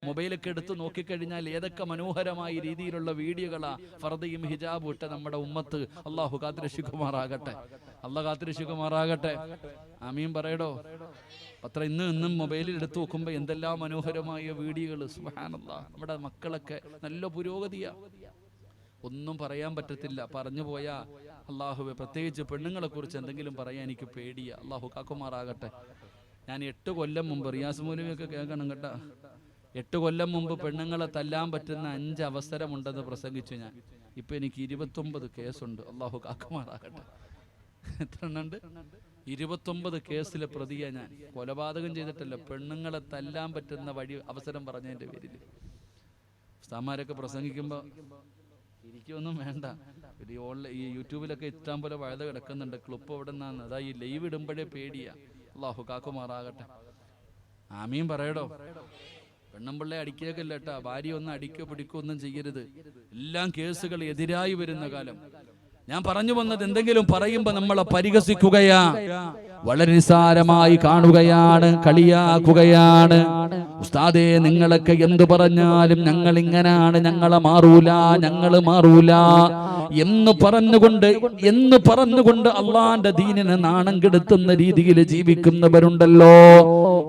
മൊബൈലൊക്കെ എടുത്ത് നോക്കിക്കഴിഞ്ഞാൽ ഏതൊക്കെ മനോഹരമായ രീതിയിലുള്ള വീഡിയോകളാ ഫർദയും ഹിജാബും ഇട്ട നമ്മുടെ ഉമ്മത്ത്. അള്ളാഹു കാത്തിരക്ഷിക്കുമാറാകട്ടെ, അള്ളാഹ് കാത്തിരക്ഷിക്കുമാറാകട്ടെ. ആമീൻ പറയടോ. അത്ര ഇന്നും മൊബൈലിൽ എടുത്തു നോക്കുമ്പോൾ എന്തെല്ലാം മനോഹരമായ വീഡിയോകൾ. സുബ്ഹാനല്ലാഹ്, നമ്മുടെ മക്കളൊക്കെ നല്ല പുരോഗതിയാ, ഒന്നും പറയാൻ പറ്റത്തില്ല. പറഞ്ഞു പോയാ അള്ളാഹുവെ, പ്രത്യേകിച്ച് പെണ്ണുങ്ങളെ കുറിച്ച് എന്തെങ്കിലും പറയാൻ എനിക്ക് പേടിയാ. അള്ളാഹു കാക്കുമാറാകട്ടെ. ഞാൻ 8 കൊല്ലം മുമ്പ്, റിയാസ് മൗലവിയൊക്കെ കേൾക്കണം കേട്ടാ, 8 കൊല്ലം മുമ്പ് പെണ്ണുങ്ങളെ തല്ലാൻ പറ്റുന്ന 5 അവസരമുണ്ടെന്ന് പ്രസംഗിച്ചു ഞാൻ. ഇപ്പൊ എനിക്ക് 29 കേസുണ്ട്. അള്ളാഹു കാക്കുമാറാകട്ടെ. എത്ര എണ്ണുണ്ട്? 29 കേസിലെ പ്രതിയാ ഞാൻ. കൊലപാതകം ചെയ്തിട്ടല്ല, പെണ്ണുങ്ങളെ തല്ലാൻ പറ്റുന്ന അവസരം പറഞ്ഞതിന്റെ പേരിൽ. ഉസ്താദന്മാരൊക്കെ പ്രസംഗിക്കുമ്പോൾ ഇരിക്കൊന്നും വേണ്ട, ഈ യൂട്യൂബിലൊക്കെ ഇഷ്ടം പോലെ വഴുത കിടക്കുന്നുണ്ട്. ക്ലിപ്പ് എവിടെ നിന്നാണ്? അതാ ഈ ലൈവ് ഇടുമ്പോഴേ പേടിയാ. അള്ളാഹു കാക്കുമാറാകട്ടെ. ആമീൻ പറയടോ. പെണ്ണുമ്പിള്ളെ അടിക്കുകയൊക്കെ ഇല്ല കേട്ടാ, ഭാര്യ ഒന്നും അടിക്കോ പിടിക്കോ ഒന്നും ചെയ്യരുത്. എല്ലാം കേസുകൾ എതിരായി വരുന്ന കാലം. ഞാൻ പറഞ്ഞു വന്നത്, എന്തെങ്കിലും പറയുമ്പോ നമ്മളെ പരിഹസിക്കുകയാ, വളരെ നിസ്സാരമായി കാണുകയാണ്, കളിയാക്കുകയാണ്. ഉസ്താദേ, നിങ്ങളൊക്കെ എന്തു പറഞ്ഞാലും ഞങ്ങൾ ഇങ്ങനാണ്, ഞങ്ങളെ മാറൂല, ഞങ്ങൾ മാറൂല എന്ന് പറഞ്ഞുകൊണ്ട് അള്ളാന്റെ ദീനിനെ നാണം കെടുത്തുന്ന രീതിയിൽ ജീവിക്കുന്നവരുണ്ടല്ലോ.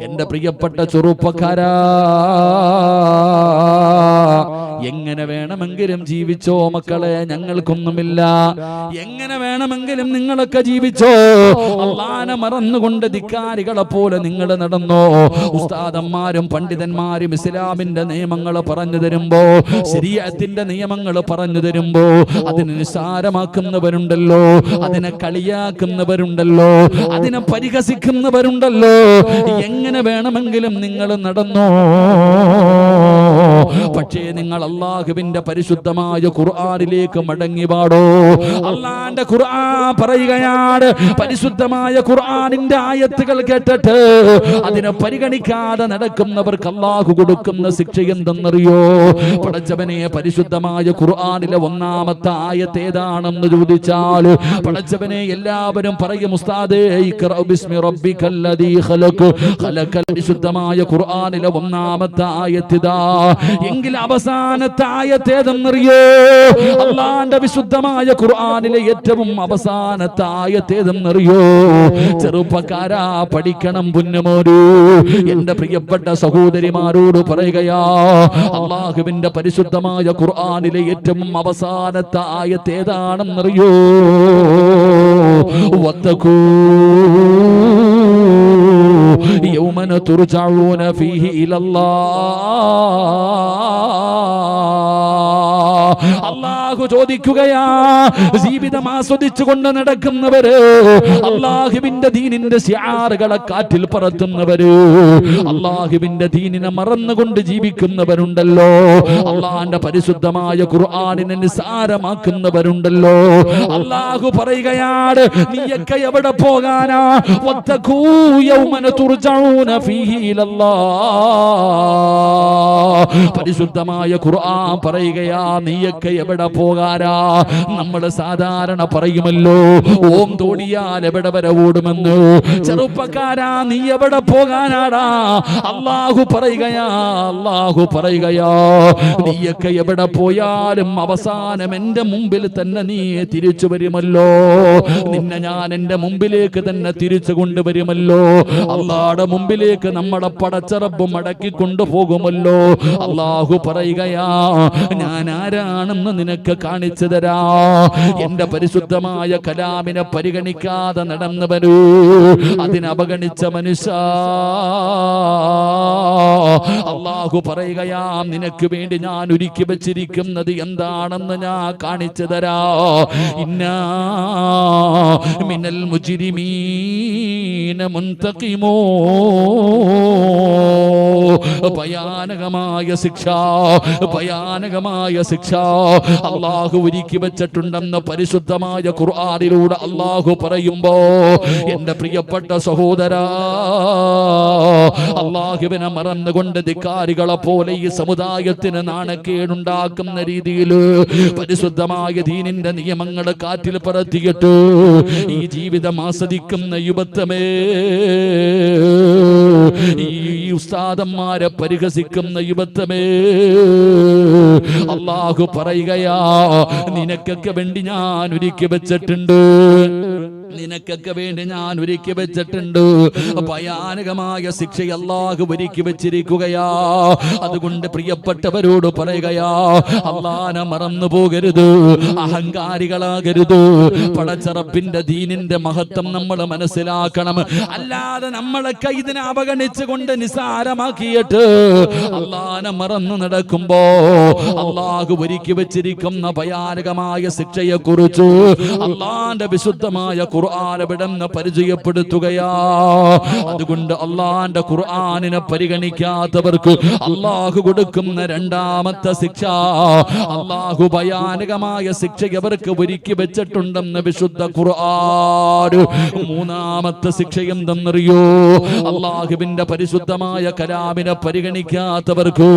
എന്റെ പ്രിയപ്പെട്ട ചെറുപ്പക്കാരാ, എങ്ങനെ വേണമെങ്കിലും ജീവിച്ചോ മക്കളെ, ഞങ്ങൾക്കൊന്നുമില്ല. എങ്ങനെ വേണമെങ്കിലും നിങ്ങളൊക്കെ ജീവിച്ചോ. അള്ളാനെ മറന്നുകൊണ്ട് ധിക്കാരികളെ പോലെ നിങ്ങൾ നടന്നോ. ഉസ്താദന്മാരും പണ്ഡിതന്മാരും ഇസ്ലാമിന്റെ നിയമങ്ങൾ പറഞ്ഞു തരുമ്പോ, ശരീഅത്തിന്റെ നിയമങ്ങൾ പറഞ്ഞു തരുമ്പോ അതിനെ നിസ്സാരമാക്കുന്നവരുണ്ടല്ലോ, അതിനെ കളിയാക്കുന്നവരുണ്ടല്ലോ, അതിനെ പരിഹസിക്കുന്നവരുണ്ടല്ലോ. എങ്ങനെ വേണമെങ്കിലും നിങ്ങൾ നടന്നോ. പക്ഷേ നിങ്ങൾ അള്ളാഹുവിന്റെ പരിശുദ്ധമായ ഖുർആനിലേക്ക് മടങ്ങി പാടോ. അള്ളാന്റെ ഖുർആൻ പറയുകയാണ്, പരിശുദ്ധമായ ഖുർആനിന്റെ ആയത്തുകൾ കേട്ടിട്ട് അതിനെ പരിഗണിക്കാതെ നടക്കുന്നവർക്ക് അള്ളാഹു കൊടുക്കുന്ന ശിക്ഷ എന്തെന്നറിയോ? പടച്ചവനെ, പരിശുദ്ധമായ ഖുർആനിലെ 1-ാമത്തെ ആയത്ത് ഏതാണെന്ന് ചോദിച്ചാൽ പടച്ചവനെ എല്ലാവരും പറയും, ഉസ്താദേ ഇഖ്റ ബിസ്മി റബ്ബിക്കല്ലദീ ഖലഖ്. പരിശുദ്ധമായ ഖുർആനിലെ 1-ാമത്തെ ആയത്ത് ഇതാ. എങ്കിൽ അവസാനത്തെ ആയത്ത് ഏതെന്നറിയോ? അള്ളാന്റെ വിശുദ്ധമായ ഖുർആനിലെ ഏറ്റവും അവസാനത്തെ ആയത്ത് ഏതെന്നറിയോ? ചെറുപ്പക്കാരാ, പഠിക്കണം പുന്നമോരു. എന്റെ പ്രിയപ്പെട്ട സഹോദരിമാരോട് പറയുകയാ, അള്ളാഹുവിന്റെ പരിശുദ്ധമായ ഖുർആനിലെ ഏറ്റവും അവസാനത്തെ ആയത്ത് ഏതാണെന്നറിയോ? വത്തഖൂ യൗമന തുർജഊന ഫീഹി ഇലല്ലാഹ്. അല്ലാഹു ചോദിക്കുകയാ, ജീവിതം ആസ്വദിച്ചുകൊണ്ട് നടക്കുന്നവര്, അല്ലാഹുവിന്റെ ദീനിന്റെ ശിആറുകളെ കാറ്റിൽ പറത്തുന്നവര്, അല്ലാഹുവിന്റെ ദീനിനെ മറന്നുകൊണ്ട് ജീവിക്കുന്നവരുണ്ടല്ലോ, അല്ലാഹുവിന്റെ പരിശുദ്ധമായ ഖുർആനിനെ നിസ്സാരമാക്കുന്നവരുണ്ടല്ലോ. അല്ലാഹു പറയുകയാണ്, നീയൊക്കെ എവിടെ പോകാനാ? വത്തഖൂ യൗമന തുർജഊന ഫീഹി ഇലല്ലാഹ്. പരിശുദ്ധമായ ഖുർആൻ പറയുകയാ, നീയൊക്കെ എവിടെ പോകാനാ? നമ്മൾ സാധാരണ പറയുമല്ലോ, ഓം തോടിയാൽ എവിടെ വരെ ഓടുമെന്ന്. ചെറുപ്പക്കാരാ, നീ എവിടെ പോകാനാടാ? അല്ലാഹു പറയുകയാ, നീയൊക്കെ എവിടെ പോയാലും അവസാനം എന്റെ മുമ്പിൽ തന്നെ നീ തിരിച്ചു വരുമല്ലോ. നിന്നെ ഞാൻ എന്റെ മുമ്പിലേക്ക് തന്നെ തിരിച്ചു കൊണ്ടുവരുമല്ലോ. അള്ളാഹുടെ മുമ്പിലേക്ക് നമ്മളെ പടച്ച റബ്ബ് മടക്കി കൊണ്ടുപോകുമല്ലോ. അള്ളാഹു പറയുകയാ, ഞാൻ ആരാണെന്ന് നിനക്ക് കാണിച്ചു തരാ. എന്റെ പരിശുദ്ധമായ കലാമിനെ പരിഗണിക്കാതെ നടന്നു വരൂ. അതിനവഗണിച്ച മനുഷ്യ, അള്ളാഹു പറയുകയാ, നിനക്ക് വേണ്ടി ഞാൻ ഒരുക്കി വെച്ചിരിക്കുന്നത് എന്താണെന്ന് ഞാൻ കാണിച്ചു തരാ. ഇന്നാ മിനൽ മുജ്രിമീന മുൻതഖിമൂ. ഭയാനകമായ ശിക്ഷ അള്ളാഹു ഒരുക്കി വെച്ചിട്ടുണ്ടെന്ന് പരിശുദ്ധമായ ഖുർആനിലൂടെ അള്ളാഹു പറയുമ്പോ, എന്റെ പ്രിയപ്പെട്ട സഹോദരാ, അള്ളാഹുവിനെ മറന്നുകൊണ്ട് ധിക്കാരികളെ പോലെ ഈ സമുദായത്തിന് നാണക്കേടുണ്ടാക്കുന്ന രീതിയിൽ പരിശുദ്ധമായ ദീനിന്റെ നിയമങ്ങൾ കാറ്റിൽ പറത്തിയിട്ട് ഈ ജീവിതം ആസ്വദിക്കുന്ന യുവത്വമേ, ഈ ഉസ്താദന്മാരെ പരിഹസിക്കുന്ന യുവത്വമേ, അല്ലാഹു പറയുകയാ, നിനക്കൊക്കെ വേണ്ടി ഞാൻ ഒരുക്കി വെച്ചിട്ടുണ്ട്, നിനക്കൊക്കെ വേണ്ടി ഞാൻ ഒരുക്കി വെച്ചിട്ടുണ്ട്. ഭയാനകമായ ശിക്ഷ അല്ലാഹു ഒരുക്കി വെച്ചിരിക്കുകയാ. അതുകൊണ്ട് പ്രിയപ്പെട്ടവരോട് പറയുകയാ, അല്ലാഹനെ മറന്നു പോകരുത്, അഹങ്കാരികളാകരുത്. പടച്ചറപ്പിന്റെ ദീനിന്റെ മഹത്വം നമ്മൾ മനസ്സിലാക്കണം. അല്ലാതെ നമ്മളൊക്കെ ഇതിനെ അവഗണിച്ചുകൊണ്ട് നിസാരമാക്കിയിട്ട് അല്ലാഹനെ മറന്നു നടക്കുമ്പോ അല്ലാഹു ഒരുക്കി വെച്ചിരിക്കുന്ന ഭയാനകമായ ശിക്ഷയെ കുറിച്ച് അല്ലാഹുവിന്റെ വിശുദ്ധമായ ഖുർആൻ എവിടെന്ന് പരിചയപ്പെടുത്തുകയാ. അതുകൊണ്ട് അല്ലാഹുവിന്റെ ഖുർആനിനെ പരിഗണിക്കാത്തവർക്ക് അല്ലാഹു കൊടുക്കുന്ന രണ്ടാമത്തെ ശിക്ഷ, അല്ലാഹു ഭയാനകമായ ശിക്ഷ അവർക്ക് ഒരുക്കി വെച്ചിട്ടുണ്ടെന്ന് വിശുദ്ധ ഖുർആൻ. മൂന്നാമത്തെ ശിക്ഷ എന്തെന്നറിയോ? അല്ലാഹുവിന്റെ പരിശുദ്ധമായ കലാമിനെ പരിഗണിക്കാത്തവർക്ക്,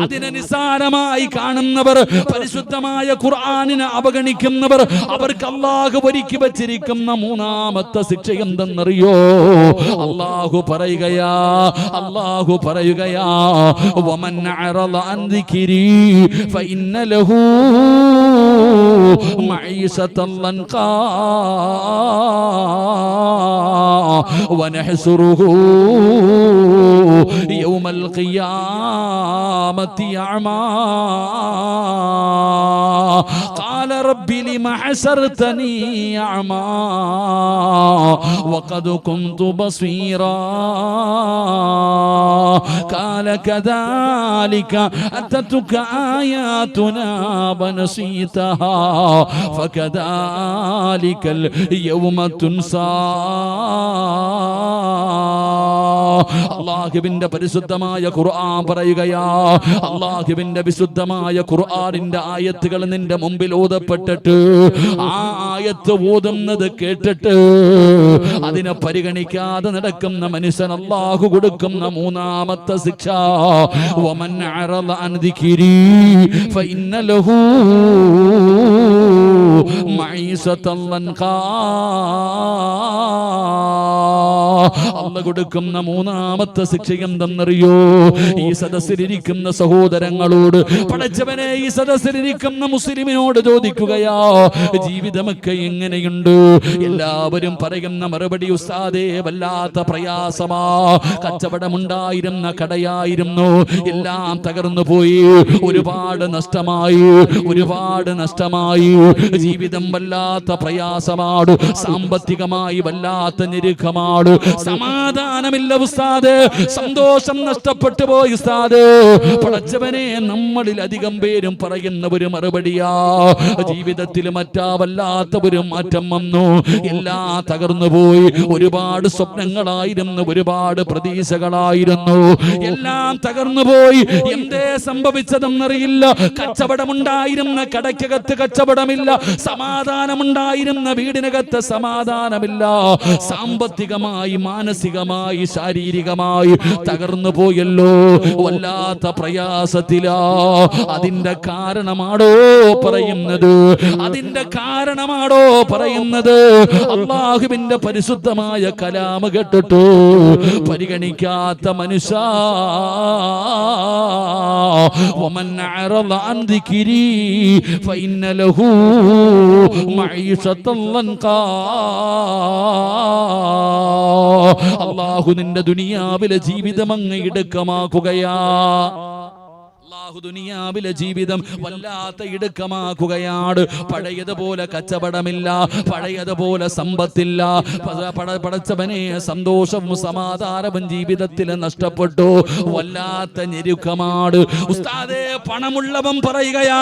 അതിനെ നിസ്സാരമായി കാണുന്നവർ, പരിശുദ്ധമായ ഖുർആനിനെ അവഗണിക്കുന്നവർ, അവർക്ക് അല്ലാഹു ഒരുക്കി വെച്ചിരിക്കുന്ന മൂന്നാമത്തെ ശിക്ഷ എന്തെന്നറിയോ? അല്ലാഹു പറയുകയാ, അല്ലാഹു പറയുകയാ, വമൻ അറള അൻ ദിക്രി ഫഇന്ന ലഹു മഈശതൻ ലൻഖാ വനഹ്സുറുഹു യൗമൽ ഖിയാമത്തി അഅമാ ഖാല റബ്ബി ലിമ ഹസർതനി അഅമാ വഖദ് കുന്തു ബസീറാ ഖാല കദാലിക അതതുക ആയാതുനാ വനസീതഹാ ഫകദാലികൽ യൗമ തുൻസാ. അല്ലാഹുവിന്റെ പരിശുദ്ധമായ ഖുർആൻ പറയുകയാ, അല്ലാഹുവിന്റെ വിശുദ്ധമായ ഖുർആനിന്റെ ആയത്തുകൾ നിന്റെ മുമ്പിൽ ഓതപ്പെട്ടിട്ട് ആ ആയത്ത് ഓതുന്നത് കേട്ടിട്ട് അതിനെ പരിഗണിക്കാതെ നടക്കുന്ന മനുഷ്യൻ അല്ലാഹു കൊടുക്കുന്ന മൂന്നാമത്തെ ശിക്ഷ, വമൻ അറള അൻ ദിക്രി ഫഇന്ന ലഹു മഈശതൻ ലൻഖാ. അല്ലാഹു കൊടുക്കുന്ന മൂന്നാമത്തെ ശിക്ഷ എന്തെന്നറിയോ? ഈ സദസ്സിലിരിക്കുന്ന സഹോദരങ്ങളോട്, പടച്ചവനെ ഈ സദസ്സിലിരിക്കുന്ന മുസ്ലിമിനോട് ചോദിക്കുകയാ, ജീവിതമൊക്കെ എങ്ങനെയുണ്ട്? എല്ലാവരും പറയുന്ന മറുപടി, ഉസ്താദേ വല്ലാത്ത പ്രയാസമാ, കച്ചവടമുണ്ടായിരുന്ന കടയായിരുന്നു, എല്ലാം തകർന്നു പോയി, ഒരുപാട് നഷ്ടമായി, ഒരുപാട് നഷ്ടമായി, ജീവിതം വല്ലാത്ത പ്രയാസമാണ്, സാമ്പത്തികമായി വല്ലാത്ത ഞെരുക്കമാണ്, സമാധാനമില്ല ഉസ്താദേ, സന്തോഷം നഷ്ടപ്പെട്ടു പോയി ഉസ്താദേ. പടച്ചവനെ നമ്മളിൽ അധികം പേരും പറയുന്ന ഒരു മറുപടിയാ, ജീവിതത്തിൽ മറ്റാ വല്ലാത്ത ഒരു മാറ്റം വന്നു, എല്ലാം തകർന്നു പോയി, ഒരുപാട് സ്വപ്നങ്ങളായിരുന്നു, ഒരുപാട് പ്രതീക്ഷകളായിരുന്നു, എല്ലാം തകർന്നു പോയി. എന്തേ സംഭവിച്ചതെന്നറിയില്ല. കച്ചവടമുണ്ടായിരുന്ന കടയ്ക്കകത്ത് കച്ചവടമില്ല, സമാധാനമുണ്ടായിരുന്ന വീടിനകത്ത് സമാധാനമില്ല, സാമ്പത്തികമായി മാനസികമായി ശാരീരികമായി തകർന്നു പോയല്ലോ, വല്ലാത്ത പ്രയാസത്തിലാ. അതിന്റെ കാരണമാണോ പറയുന്നത്? അതിന്റെ കാരണമാണോ പറയുന്നത്? അല്ലാഹുവിന്റെ പരിശുദ്ധമായ കലാം കേട്ടിട്ട് പരിഗണിക്കാത്ത മനുഷ്യ, വമൻ അറള അൻ ദിക്രി ഫഇന്ന ലഹു മഈശതൻ ലൻഖാ. അല്ലാഹു നിന്റെ ദുനിയാവിലെ ജീവിതം അങ്ങ് ഇടുക്കമാക്കുകയാ. അല്ലാഹു ദുനിയാവിലെ ജീവിതം വല്ലാത്ത ഇടുക്കമാക്കുകയാണ്. പഴയതുപോലെ കച്ചവടമില്ല, പഴയതുപോലെ സമ്പത്തില്ല, പടച്ചവനെ സന്തോഷവും സമാധാനവും ജീവിതത്തിൽ നഷ്ടപ്പെട്ടു, വല്ലാത്ത ഞെരുക്കമാണ്. ഉസ്താദേ പണമുള്ളവൻ പറയുകയാ,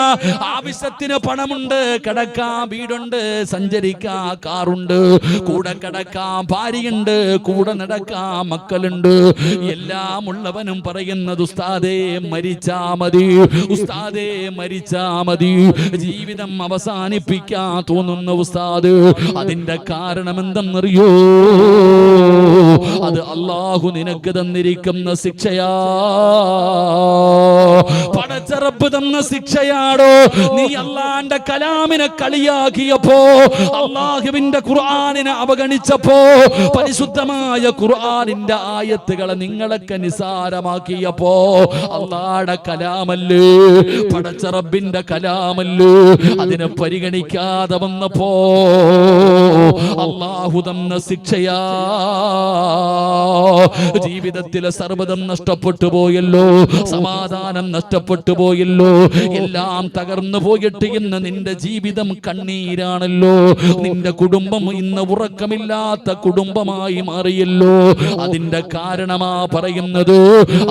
ആവശ്യത്തിന് പണമുണ്ട്, കിടക്കാൻ വീടുണ്ട്, സഞ്ചരിക്കാൻ കാറുണ്ട്, കൂടെ കിടക്കാൻ ഭാര്യയുണ്ട്, കൂടെ നടക്കാൻ മക്കളുണ്ട്, എല്ലാം ഉള്ളവനും പറയുന്നത് ഉസ്താദേ മരിച്ചാ മതി, മതി, ഉസ്താദേ മരിച്ചാ മതി, ജീവിതം അവസാനിപ്പിക്കാൻ തോന്നുന്ന ഉസ്താദ്. അതിന്റെ കാരണം എന്തെന്നറിയോ? അത് അല്ലാഹു നിനക്ക് തന്നിരിക്കുന്ന ശിക്ഷയാ. പടച്ച റബ്ബ് തന്ന ശിക്ഷയാടോ. നീ അല്ലാഹുവിന്റെ കലാമിനെ കളിയാക്കിയപ്പോ, അല്ലാഹുവിന്റെ ഖുർആനിനെ അവഗണിച്ചപ്പോ, പരിശുദ്ധമായ ഖുർആനിന്റെ ആയത്തുകളെ നിങ്ങളൊക്കെ നിസാരമാക്കിയപ്പോ, അല്ലാഹുവിന്റെ കലാമല്ലേ, പടച്ച റബ്ബിന്റെ കലാമല്ലേ, അതിനെ പരിഗണിക്കാതെ വന്നപ്പോ അല്ലാഹു തന്ന ശിക്ഷയാ. ജീവിതത്തിലെ സർവ്വതം നഷ്ടപ്പെട്ടു പോയല്ലോ, സമാധാനം നഷ്ടപ്പെട്ടു പോയല്ലോ, എല്ലാം തകർന്നു പോയിട്ട് ഇന്ന് നിന്റെ ജീവിതം കണ്ണീരാണല്ലോ. നിന്റെ കുടുംബം ഇന്ന് ഉറക്കമില്ലാത്ത കുടുംബമായി മാറിയല്ലോ. അതിന്റെ കാരണമാ പറയുന്നത്,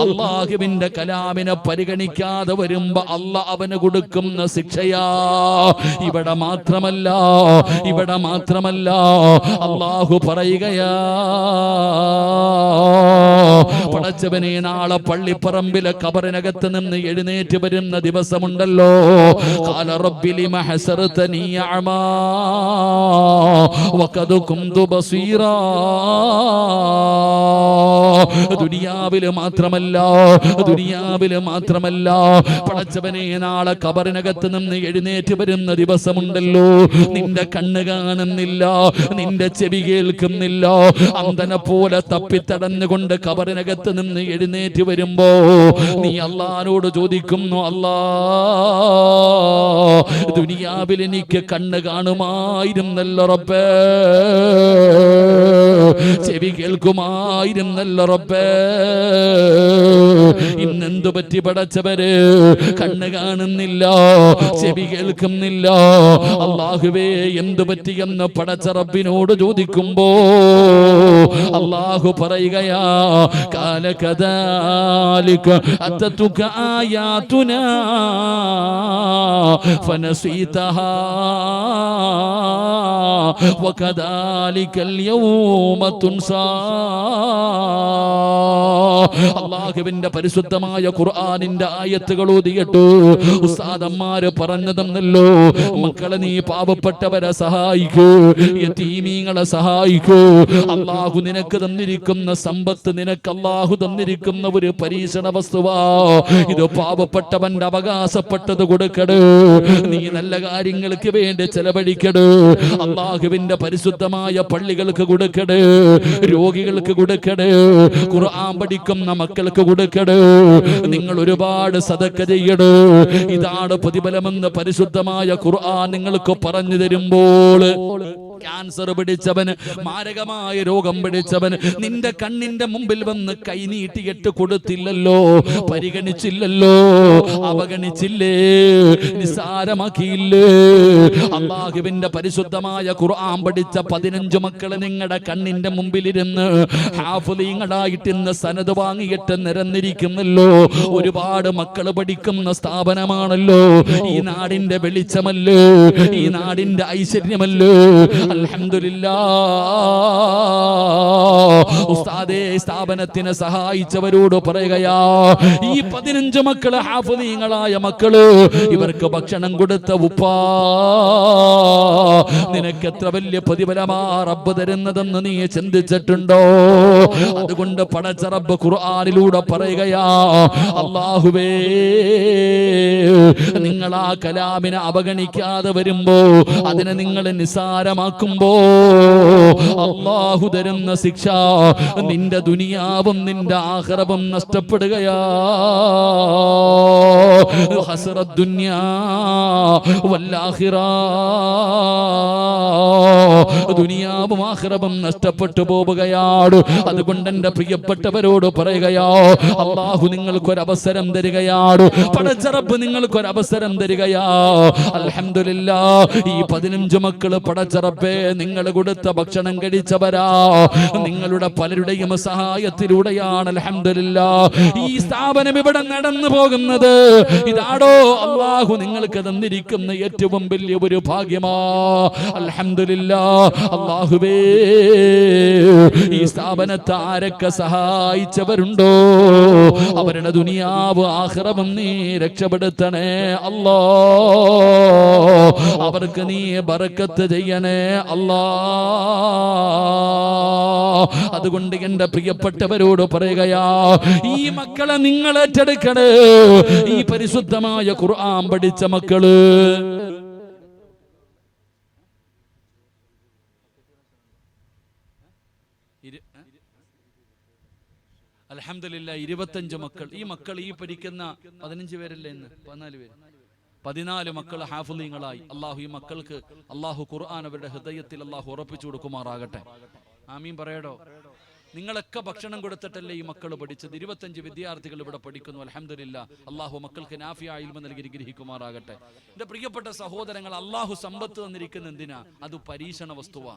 അല്ലാഹുവിന്റെ കലാമിനെ പരിഗണിക്കാതെ വരുമ്പോ അല്ലാഹ് അവന് കൊടുക്കുന്ന ശിക്ഷയാ. ഇവിടെ മാത്രമല്ല അല്ലാഹു പറയുകയാ, പടച്ചവനെ നാളെ പള്ളിപ്പറമ്പിലെ ഖബറിനകത്ത് നിന്ന് എഴുന്നേറ്റ് വരുന്ന ദിവസമുണ്ടല്ലോ. ഖാല റബ്ബി ലിമ ഹസർതനി അഅമാ വഖദ് കുന്തു ബസീറാ. ദുനിയാവില് മാത്രമല്ല പടച്ചവനെ നാളെ ഖബറിനകത്ത് നിന്ന് എഴുന്നേറ്റ് വരുന്ന ദിവസമുണ്ടല്ലോ. നിന്റെ കണ്ണ് കാണുന്നില്ല, നിന്റെ ചെവി കേൾക്കുന്നില്ല, അന്ധനെ പോലെ തപ്പിത്തടഞ്ഞുകൊണ്ട് ഖബറിനകത്ത് നിന്ന് എഴുന്നേറ്റ് വരുമ്പോ നീ അല്ലാഹുവോട് ചോദിക്കുന്നു, അല്ലാ ദുനിയാവിൽ എനിക്ക് കണ്ണ് കാണുമായിരുന്നല്ലോ റബ്ബേ, ചെവി കേൾക്കുമായിരുന്നല്ലോ റബ്ബേ, ഇന്നെന്തു പറ്റി പടച്ചവര്? കണ്ണ് കാണുന്നില്ല, ചെവി കേൾക്കുന്നില്ല, അല്ലാഹുവേ എന്തു പറ്റിയെന്ന് പടച്ച റബ്ബിനോട് ചോദിക്കുമ്പോ അല്ലാഹു പറയുകയാ, കാല കദാലിക അതതുക ആയാതുനാ ഫനസീതഹാ വകദാലികൽ യൗമ തുൻസാ. അല്ലാഹുവിന്റെ പരിശുദ്ധമായ ഖുർആനിന്റെ ആയത്തുകൾ ഓതിയിട്ട് ഉസ്താദന്മാര് പറഞ്ഞതെന്നല്ലോ, മക്കളെ നീ പാവപ്പെട്ടവരെ സഹായിക്കൂ, യതീമീങ്ങളെ സഹായിക്കൂ. അല്ലാഹു നിനക്ക് തന്നിരിക്കുന്ന സമ്പത്ത് നിനക്ക് അല്ലാഹു തന്നിരിക്കുന്ന ഒരു പരീക്ഷണ വസ്തുവാ. ഇത് പാവപ്പെട്ടവന്റെ അവകാശപ്പെട്ടത് കൊടുക്കട്, നീ നല്ല കാര്യങ്ങൾക്ക് വേണ്ടി ചെലവഴിക്കട്. അല്ലാഹുവിന്റെ പരിശുദ്ധമായ പള്ളികൾക്ക് കൊടുക്കട്, രോഗികൾക്ക് കൊടുക്കട്, ഖുർആൻ പഠിക്കുന്ന മക്കൾക്ക് കൊടുക്കട്. നിങ്ങൾ ഒരുപാട് സദഖ ചെയ്യട്. ഇതാണ് പ്രതിഫലമെന്ന് പരിശുദ്ധമായ ഖുർആൻ നിങ്ങൾക്ക് പറഞ്ഞു തരുമ്പോൾ, ക്യാൻസർ പിടിച്ചവന്, മാരകമായ രോഗം പിടിച്ചവന് നിന്റെ കണ്ണിന്റെ മുമ്പിൽ വന്ന് കൈനീട്ടിയിട്ട് കൊടുത്തില്ലല്ലോ, പരിഗണിച്ചില്ലല്ലോ, അവഗണിച്ചില്ലേ, നിസാരമാക്കിയില്ലേ? അല്ലാഹുവിന്റെ പരിശുദ്ധമായ ഖുർആൻ പഠിച്ച 15 മക്കള് നിങ്ങളുടെ കണ്ണിന്റെ മുമ്പിലിരുന്ന് ഹാഫിളീങ്ങളായിട്ട് ഇന്ന് സനദ് വാങ്ങിയിട്ട് നിരന്നിരിക്കുന്നല്ലോ. ഒരുപാട് മക്കള് പഠിക്കുന്ന സ്ഥാപനമാണല്ലോ. ഈ നാടിന്റെ വെളിച്ചമല്ലേ, ഈ നാടിന്റെ ഐശ്വര്യമല്ലേ. അൽഹംദുലില്ലാഹ്. ഉസ്താദേ സ്ഥാപനത്തിനെ സഹായിച്ചവരോട് പറയുകയാ, ഈ 15 മക്കള് ഹാഫിളീങ്ങളായ മക്കള്, ഇവർക്ക് ഭക്ഷണം കൊടുത്ത ഉപ്പാ, നിനക്ക് എത്ര വലിയ പ്രതിഫലമാ റബ്ബ് തരുന്നതെന്ന് നീ ചിന്തിച്ചിട്ടുണ്ടോ? അതുകൊണ്ട് പടച്ച റബ്ബ് ഖുർആനിലൂടെ പറയുകയാ, അല്ലാഹുവേ നിങ്ങൾ ആ കലാമിനെ അവഗണിക്കാതെ വരുമ്പോ, അതിനെ നിങ്ങൾ നിസാരമാക്കുമ്പോ അല്ലാഹു തരുന്ന ശിക്ഷ നിന്റെ ദുനിയാവും നിന്റെ ആഖിറവും നഷ്ടപ്പെടുകയാ. ഹസ്റത്ത് ദുനിയാ വൽ ആഖിറ, ദുനിയാവും ആഖിറവും നഷ്ടപ്പെട്ടു പോവുകയാണ്. അതുകൊണ്ട് എന്റെ പ്രിയപ്പെട്ടവരോട് പറയുകയാ, അല്ലാഹു നിങ്ങൾക്കൊരവസരം തരികയാണ്, പടച്ച റബ്ബ് നിങ്ങൾക്കൊരവസരം തരികയാ. അൽഹംദുലില്ലാഹ്. ഈ 15 മക്കള് പടച്ച റബ്ബേ നിങ്ങൾ കൊടുത്ത ഭക്ഷണം കഴിച്ചവരാ. നിങ്ങളുടെ പലരുടെയും സഹായത്തിലൂടെയാണ് അൽഹംദുലില്ലാഹ് ഈ സ്ഥാപനം ഇവിടെ നടന്നു പോകുന്നത്. ഇതാടോ അല്ലാഹു നിങ്ങൾക്ക് തന്നിരിക്കുന്ന ഏറ്റവും വലിയ ഒരു ഭാഗ്യമാ. അൽഹംദുലില്ലാഹ്. അല്ലാഹുവേ, ഈ സ്ഥാപനത്തെ ആരൊക്കെ സഹായിച്ചവരുണ്ടോ അവരുടെ ദുനിയാവ് ആഖിറവും നീ രക്ഷപ്പെടുത്തണേ അല്ലാ. അവർക്ക് നീ ബറക്കത്ത് ചെയ്യണേ അല്ലാ. അതുകൊണ്ട് എന്റെ പ്രിയപ്പെട്ടവരോട് പറയുകയാ, ഈ മക്കളെ നിങ്ങൾ ഏറ്റെടുക്കണേ. ഈ പരിശുദ്ധമായ ഖുർആൻ പഠിച്ച മക്കള് അൽഹംദുലില്ലാഹ് 25 മക്കൾ. ഈ മക്കൾ ഈ പഠിക്കുന്ന 15 പേരല്ലേ ഇന്ന് 14 മക്കൾ ഹാഫിളീങ്ങളായി. അള്ളാഹു ഈ മക്കൾക്ക് അള്ളാഹു ഖുർആൻ അവരുടെ ഹൃദയത്തിൽ അള്ളാഹു ഉറപ്പിച്ചു കൊടുക്കുമാറാകട്ടെ. ആമീൻ പറയടോ. നിങ്ങളൊക്കെ ഭക്ഷണം കൊടുത്തിട്ടല്ലേ ഈ മക്കൾ പഠിച്ചത്. 25 വിദ്യാർത്ഥികൾ ഇവിടെ പഠിക്കുന്നു. അൽഹംദുലില്ലാഹ്. അള്ളാഹു മക്കൾക്ക് നാഫിയ ഇൽമ നൽകി ഗ്രഹിക്കുമാറാകട്ടെ. എന്റെ പ്രിയപ്പെട്ട സഹോദരങ്ങൾ, അള്ളാഹു സമ്പത്ത് തന്നിരിക്കുന്ന എന്തിനാ? അത് പരീക്ഷണ വസ്തുവാ.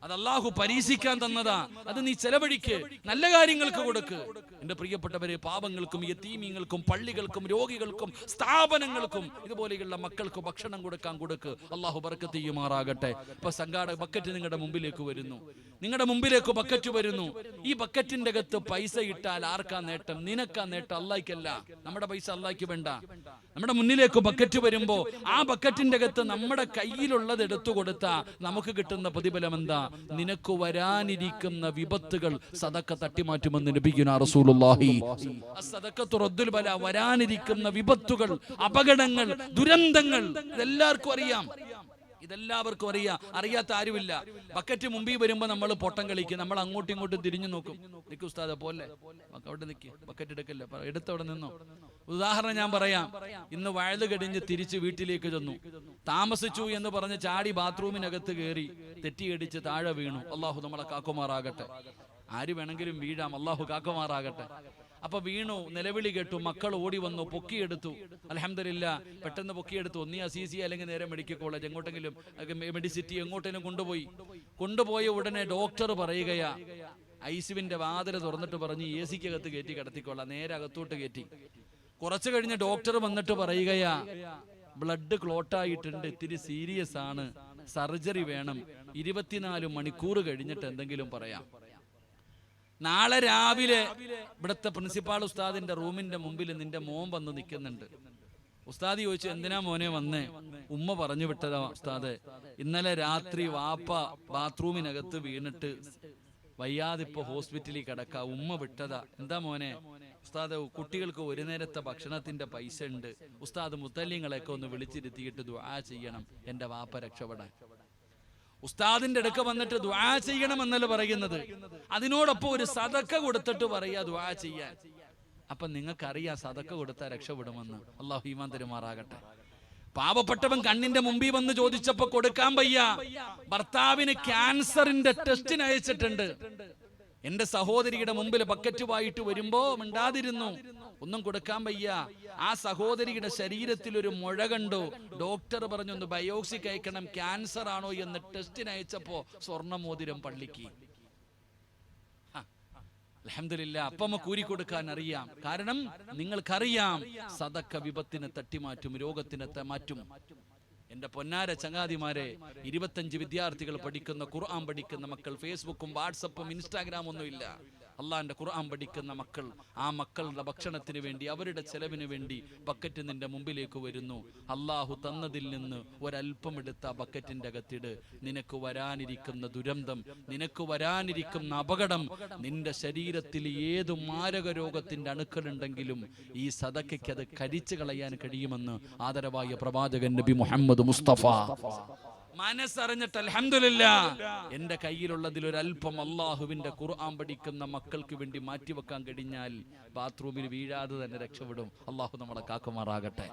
അത് അള്ളാഹു പരീക്ഷിക്കാൻ തന്നതാ. അത് നീ ചെലവഴിക്ക്, നല്ല കാര്യങ്ങൾക്ക് കൊടുക്ക്. എന്റെ പ്രിയപ്പെട്ടവരെ, പാപങ്ങൾക്കും യതീമീങ്ങൾക്കും പള്ളികൾക്കും രോഗികൾക്കും സ്ഥാപനങ്ങൾക്കും ഇതുപോലെയുള്ള മക്കൾക്ക് ഭക്ഷണം കൊടുക്ക്. അള്ളാഹു ബർക്കത്ത് ചെയ്യുമാറാകട്ടെ. ഇപ്പൊ സംഘാടക ബക്കറ്റ് നിങ്ങളുടെ മുമ്പിലേക്ക് വരുന്നു. നിങ്ങളുടെ മുമ്പിലേക്ക് ബക്കറ്റ് വരുന്നു. ഈ ബക്കറ്റിന്റെ അകത്ത് പൈസ ഇട്ടാൽ ആർക്കാ നേട്ടം? നിനക്കാ നേട്ടം, അള്ളാഹിക്കല്ല. നമ്മുടെ പൈസ അള്ളാഹിക്ക് വേണ്ട. നമ്മുടെ മുന്നിലേക്ക് ബക്കറ്റ് വരുമ്പോ ആ ബക്കറ്റിന്റെ അകത്ത് നമ്മുടെ കയ്യിലുള്ളത് എടുത്തു കൊടുത്താ നമുക്ക് കിട്ടുന്ന പ്രതിഫലം എന്താ? നിനക്ക് വരാനിരിക്കുന്ന വിപത്തുകൾ സദക്ക തട്ടിമാറ്റുമെന്ന് നബിയുനാ റസൂലുള്ളാഹി. അസ്സദഖത്തു റദ്ദുൽ ബലാ. വരാനിരിക്കുന്ന വിപത്തുകൾ, അപകടങ്ങൾ, ദുരന്തങ്ങൾ ഇതെല്ലാവർക്കും അറിയാം. അറിയാത്ത ആരുമില്ല. ബക്കറ്റ് മുമ്പിൽ വരുമ്പോ നമ്മൾ പൊട്ടം കളിക്കും. നമ്മൾ അങ്ങോട്ടും ഇങ്ങോട്ടും തിരിഞ്ഞു നോക്കും. നിക്ക് ഉസ്താദെ പോലെ അവിടെ നിൽക്കി, ബക്കറ്റ് എടുക്കല്ലേ, എടുത്തവിടെ നിന്നോ. ഉദാഹരണം ഞാൻ പറയാം. ഇന്ന് വയല് കടിഞ്ഞ് തിരിച്ച് വീട്ടിലേക്ക് ചെന്നു. താമസിച്ചു എന്ന് പറഞ്ഞ് ചാടി ബാത്റൂമിനകത്ത് കയറി തെറ്റിയടിച്ച് താഴെ വീണു. അള്ളാഹു നമ്മളെ കാക്കുമാറാകട്ടെ. ആര് വേണമെങ്കിലും വീഴാം, അള്ളാഹു കാക്കുമാറാകട്ടെ. അപ്പൊ വീണു, നിലവിളി കേട്ടു, മക്കൾ ഓടി വന്നു, പൊക്കിയെടുത്തു. അൽഹംദുലില്ലാഹ്, പെട്ടെന്ന് പൊക്കിയെടുത്തു. ഒന്നീ അസീസി അല്ലെങ്കിൽ നേരെ മെഡിക്കൽ കോളേജ്, എങ്ങോട്ടെങ്കിലും മെഡിസിറ്റി എങ്ങോട്ടെങ്കിലും കൊണ്ടുപോയി ഉടനെ ഡോക്ടർ പറയുകയാ, ഐസിയുവിന്റെ വാതിൽ തുറന്നിട്ട് പറഞ്ഞ് AC-ക്കകത്ത് കയറ്റി കിടത്തിക്കൊള്ളാം. നേരെ അകത്തോട്ട് കയറ്റി. കുറച്ചു കഴിഞ്ഞ് ഡോക്ടർ വന്നിട്ട് പറയുകയാ, ബ്ലഡ് ക്ലോട്ടായിട്ടുണ്ട്, ഇത്തിരി സീരിയസ് ആണ്, സർജറി വേണം, 24 മണിക്കൂർ കഴിഞ്ഞിട്ട് എന്തെങ്കിലും പറയാം. നാളെ രാവിലെ ഇവിടുത്തെ പ്രിൻസിപ്പാൾ ഉസ്താദിന്റെ റൂമിന്റെ മുമ്പിൽ നിന്റെ മോൻ വന്ന് നിൽക്കുന്നുണ്ട്. ഉസ്താദ് ചോദിച്ചു, എന്തിനാ മോനെ വന്നേ? ഉമ്മ പറഞ്ഞു വിട്ടതാ ഉസ്താദ്, ഇന്നലെ രാത്രി വാപ്പ ബാത്റൂമിനകത്ത് വീണിട്ട് വയ്യാതിപ്പോ ഹോസ്പിറ്റലിൽ കിടക്ക, ഉമ്മ വിട്ടതാ. എന്താ മോനെ? ഉസ്താദ്, കുട്ടികൾക്ക് ഒരു നേരത്തെ ഭക്ഷണത്തിന്റെ പൈസ ഉണ്ട്. ഉസ്താദ് മുത്തല്ലിങ്ങളെയൊക്കെ ഒന്ന് വിളിച്ചിരുത്തിയിട്ട് ദുആ ചെയ്യണം, എന്റെ വാപ്പ രക്ഷപ്പെടാൻ. ഉസ്താദിന്റെ അടുക്ക വന്നിട്ട് ദുആ ചെയ്യണം എന്നല്ല പറയുന്നത്, അതിനോടൊപ്പം ഒരു സദക്ക കൊടുത്തിട്ട് പറയാ ദുആ ചെയ്യാൻ. അപ്പൊ നിങ്ങൾക്കറിയാം സദക്ക കൊടുത്താൽ രക്ഷപ്പെടുമെന്ന്. അല്ലാഹു ഈമാൻ തരുമാറാകട്ടെ. പാവപ്പെട്ടവൻ കണ്ണിന്റെ മുമ്പിൽ വന്ന് ചോദിച്ചപ്പോ കൊടുക്കാൻ വയ്യ. ഭർത്താവിന് ക്യാൻസറിന്റെ ടെസ്റ്റിന് അയച്ചിട്ടുണ്ട്. എന്റെ സഹോദരിയുടെ മുമ്പിൽ ബക്കറ്റുമായിട്ട് വരുമ്പോ മിണ്ടാതിരുന്നു, ഒന്നും കൊടുക്കാൻ വയ്യ. ആ സഹോദരിയുടെ ശരീരത്തിൽ ഒരു മുഴ കണ്ടു. ഡോക്ടർ പറഞ്ഞു ഒന്ന് ബയോപ്സി അയക്കണം, ക്യാൻസർ ആണോ എന്ന് ടെസ്റ്റിന് അയച്ചപ്പോ സ്വർണ്ണമോതിരം പള്ളിക്ക്. അൽഹംദുലില്ലാഹ്, അപ്പമ്മ കൂരി കൊടുക്കാൻ അറിയാം. കാരണം നിങ്ങൾക്കറിയാം സദക്ക വിപത്തിനെ തട്ടിമാറ്റും, രോഗത്തിനെ മാറ്റും. എന്റെ പൊന്നാര ചങ്ങാതിമാരെ, 25 വിദ്യാർത്ഥികൾ പഠിക്കുന്ന ഖുർആൻ പഠിക്കുന്ന മക്കൾ, ഫേസ്ബുക്കും വാട്സപ്പും ഇൻസ്റ്റാഗ്രാം ഒന്നുമില്ല. അള്ളാന്റെ ഖുർആൻ പഠിക്കുന്ന മക്കൾ, ആ മക്കളുടെ ഭക്ഷണത്തിന് വേണ്ടി, അവരുടെ ചെലവിന് വേണ്ടി ബക്കറ്റ് നിന്റെ മുമ്പിലേക്ക് വരുന്നു. അള്ളാഹു തന്നതിൽ നിന്ന് ഒരൽപ്പം എടുത്ത ബക്കറ്റിന്റെ അകത്തിട്. നിനക്ക് വരാനിരിക്കുന്ന ദുരന്തം, നിനക്ക് വരാനിരിക്കുന്ന അപകടം, നിന്റെ ശരീരത്തിൽ ഏത് മാരക രോഗത്തിന്റെ അണുക്കളുണ്ടെങ്കിലും ഈ സദക്കയ്ക്ക് അത് കരിച്ചു കളയാൻ കഴിയുമെന്ന് ആദരവായ പ്രവാചകൻ നബി മുഹമ്മദ് മുസ്തഫ. മനസ്സറിഞ്ഞിട്ട് അൽഹംദുലില്ലാഹ്, എന്റെ കയ്യിലുള്ളതിൽ ഒരൽപ്പം അള്ളാഹുവിന്റെ ഖുർആൻ പഠിക്കുന്ന മക്കൾക്ക് വേണ്ടി മാറ്റിവെക്കാൻ കഴിഞ്ഞാൽ ബാത്റൂമിൽ വീഴാതെ തന്നെ രക്ഷപ്പെടും. അള്ളാഹു നമ്മളെ കാക്കുമാറാകട്ടെ.